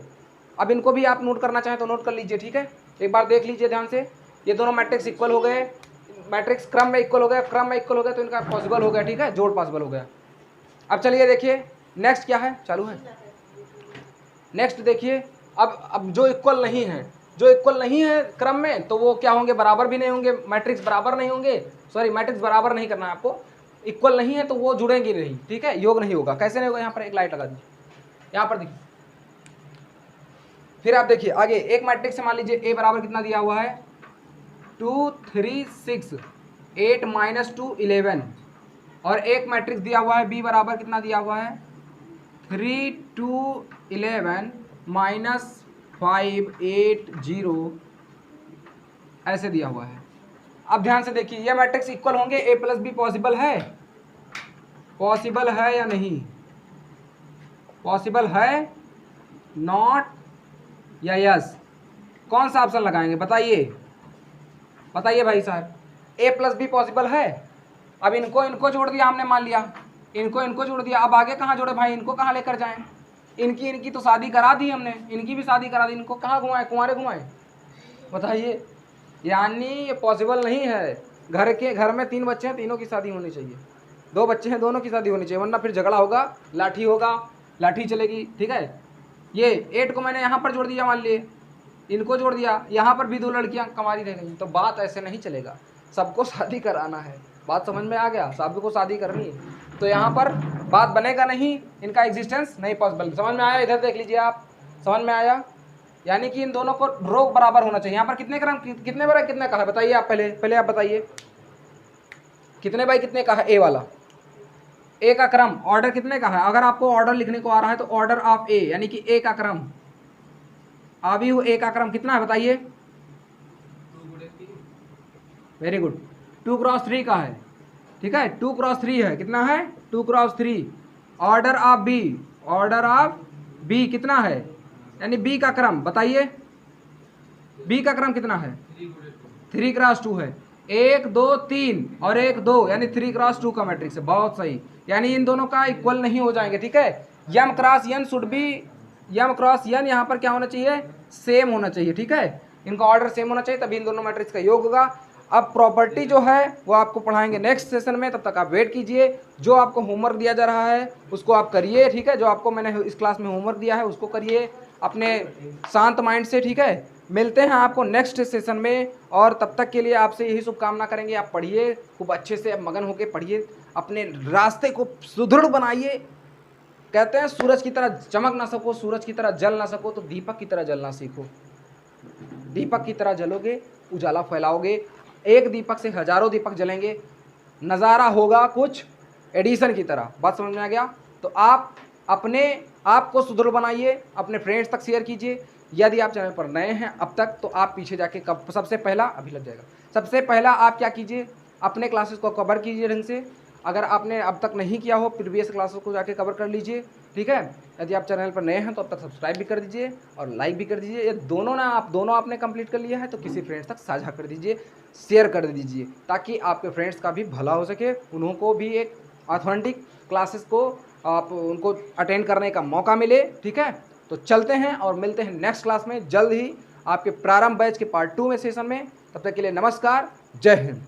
अब इनको भी आप नोट करना चाहें तो नोट कर लीजिए। ठीक है, एक बार देख लीजिए ध्यान से, ये दोनों मैट्रिक्स इक्वल हो गए, मैट्रिक्स क्रम में इक्वल हो गए, क्रम में इक्वल हो गए तो इनका पॉसिबल हो गया। ठीक है, जोड़ पॉसिबल हो गया। अब चलिए देखिए नेक्स्ट क्या है, चालू है। नेक्स्ट देखिए, अब जो इक्वल नहीं है, जो इक्वल नहीं है क्रम में, तो वो क्या होंगे, बराबर भी नहीं होंगे, मैट्रिक्स बराबर नहीं होंगे, सॉरी मैट्रिक्स बराबर नहीं करना है आपको, इक्वल नहीं है तो वो जुड़ेंगे नहीं। ठीक है, योग नहीं होगा। कैसे नहीं होगा, यहाँ पर एक लाइट लगा दीजिए, यहाँ पर देखिए। फिर आप देखिए आगे, एक मैट्रिक्स से मान लीजिए ए बराबर कितना दिया हुआ है 2 3 6 8 - 2 11, और एक मैट्रिक्स दिया हुआ है बी बराबर कितना दिया हुआ है 3 2 11 -5 8 0, ऐसे दिया हुआ है। अब ध्यान से देखिए, ये मैट्रिक्स इक्वल होंगे, ए प्लस बी पॉसिबल है, पॉसिबल है या नहीं, पॉसिबल है, नॉट या यस, कौन सा ऑप्शन लगाएंगे बताइए, बताइए भाई साहब। ए प्लस बी पॉसिबल है। अब इनको जोड़ दिया हमने, मान लिया इनको जोड़ दिया, अब आगे कहाँ जोड़े भाई, इनको कहाँ लेकर जाएं, इनकी तो शादी करा दी हमने, इनकी भी शादी करा दी, इनको कहाँ घुमाएं, कुंवारे घुमाएं, बताइए। यानी ये पॉसिबल नहीं है। घर में 3 बच्चे हैं, तीनों की शादी होनी चाहिए, 2 बच्चे हैं, दोनों की शादी होनी चाहिए, वरना फिर झगड़ा होगा, लाठी होगा, लाठी चलेगी। ठीक है, ये 8 को मैंने यहाँ पर जोड़ दिया, मान लिए इनको जोड़ दिया, यहाँ पर भी 2 लड़कियाँ कमारी रह गई, तो बात ऐसे नहीं चलेगा, सबको शादी कराना है। बात समझ में आ गया, सबको शादी करनी है, तो यहाँ पर बात बनेगा नहीं, इनका एग्जिस्टेंस नहीं पॉसिबल। समझ में आया, इधर देख लीजिए आप, समझ में आया। यानी कि इन दोनों को रो बराबर होना चाहिए। यहाँ पर कितने क्रम, कितने बार कितने का है बताइए आप, पहले आप बताइए, कितने बाई कितने का है ए वाला, ए का क्रम ऑर्डर कितने का है। अगर आपको ऑर्डर लिखने को आ रहा है तो ऑर्डर ऑफ ए, यानी कि ए का क्रम, अभी वो ए का क्रम कितना है बताइए, वेरी गुड, 2 × 3 का है। ठीक है, 2 × 3 है, कितना है 2 × 3। Order of B, order of B कितना है, यानी बी का क्रम बताइए, बी का क्रम कितना है 3 × 2 है, 1 2 3 और 1 2, यानी 3 × 2 का मैट्रिक्स है। बहुत सही, यानी इन दोनों का इक्वल नहीं हो जाएंगे। ठीक है, M cross N should be, M cross N यहाँ पर क्या होना चाहिए, सेम होना चाहिए। ठीक है, इनका ऑर्डर सेम होना चाहिए, तभी इन दोनों मैट्रिक्स का योग होगा। अब प्रॉपर्टी जो है वो आपको पढ़ाएंगे नेक्स्ट सेशन में, तब तक आप वेट कीजिए। जो आपको होमवर्क दिया जा रहा है उसको आप करिए। ठीक है, जो आपको मैंने इस क्लास में होमवर्क दिया है उसको करिए अपने शांत माइंड से। ठीक है, मिलते हैं आपको नेक्स्ट सेशन में, और तब तक के लिए आपसे यही शुभकामना करेंगे, आप पढ़िए खूब अच्छे से, मगन होकर पढ़िए, अपने रास्ते को सुदृढ़ बनाइए। कहते हैं सूरज की तरह चमक ना सको, सूरज की तरह जल ना सको, तो दीपक की तरह जलना सीखो। दीपक की तरह जलोगे, उजाला फैलाओगे, एक दीपक से हजारों दीपक जलेंगे, नज़ारा होगा कुछ एडिशन की तरह। बात समझ में आ गया। तो आप अपने आप को सुदृढ़ बनाइए, अपने फ्रेंड्स तक शेयर कीजिए। यदि आप चैनल पर नए हैं अब तक, तो आप पीछे जाके सबसे पहला, अभी लग जाएगा, सबसे पहला आप क्या कीजिए, अपने क्लासेस को कवर कीजिए ढंग से। अगर आपने अब तक नहीं किया हो, प्रीवियस क्लासेस को जाके कवर कर लीजिए। ठीक है, यदि आप चैनल पर नए हैं तो अब तक सब्सक्राइब भी कर दीजिए और लाइक भी कर दीजिए। ये दोनों आपने कंप्लीट कर लिया है तो किसी फ्रेंड्स तक साझा कर दीजिए, शेयर कर दीजिए, ताकि आपके फ्रेंड्स का भी भला हो सके, उनको भी एक ऑथेंटिक क्लासेस को आप उनको अटेंड करने का मौका मिले। ठीक है, तो चलते हैं और मिलते हैं नेक्स्ट क्लास में जल्द ही, आपके प्रारंभ बैच के पार्ट 2 में सेशन में। तब तक के लिए नमस्कार, जय हिंद।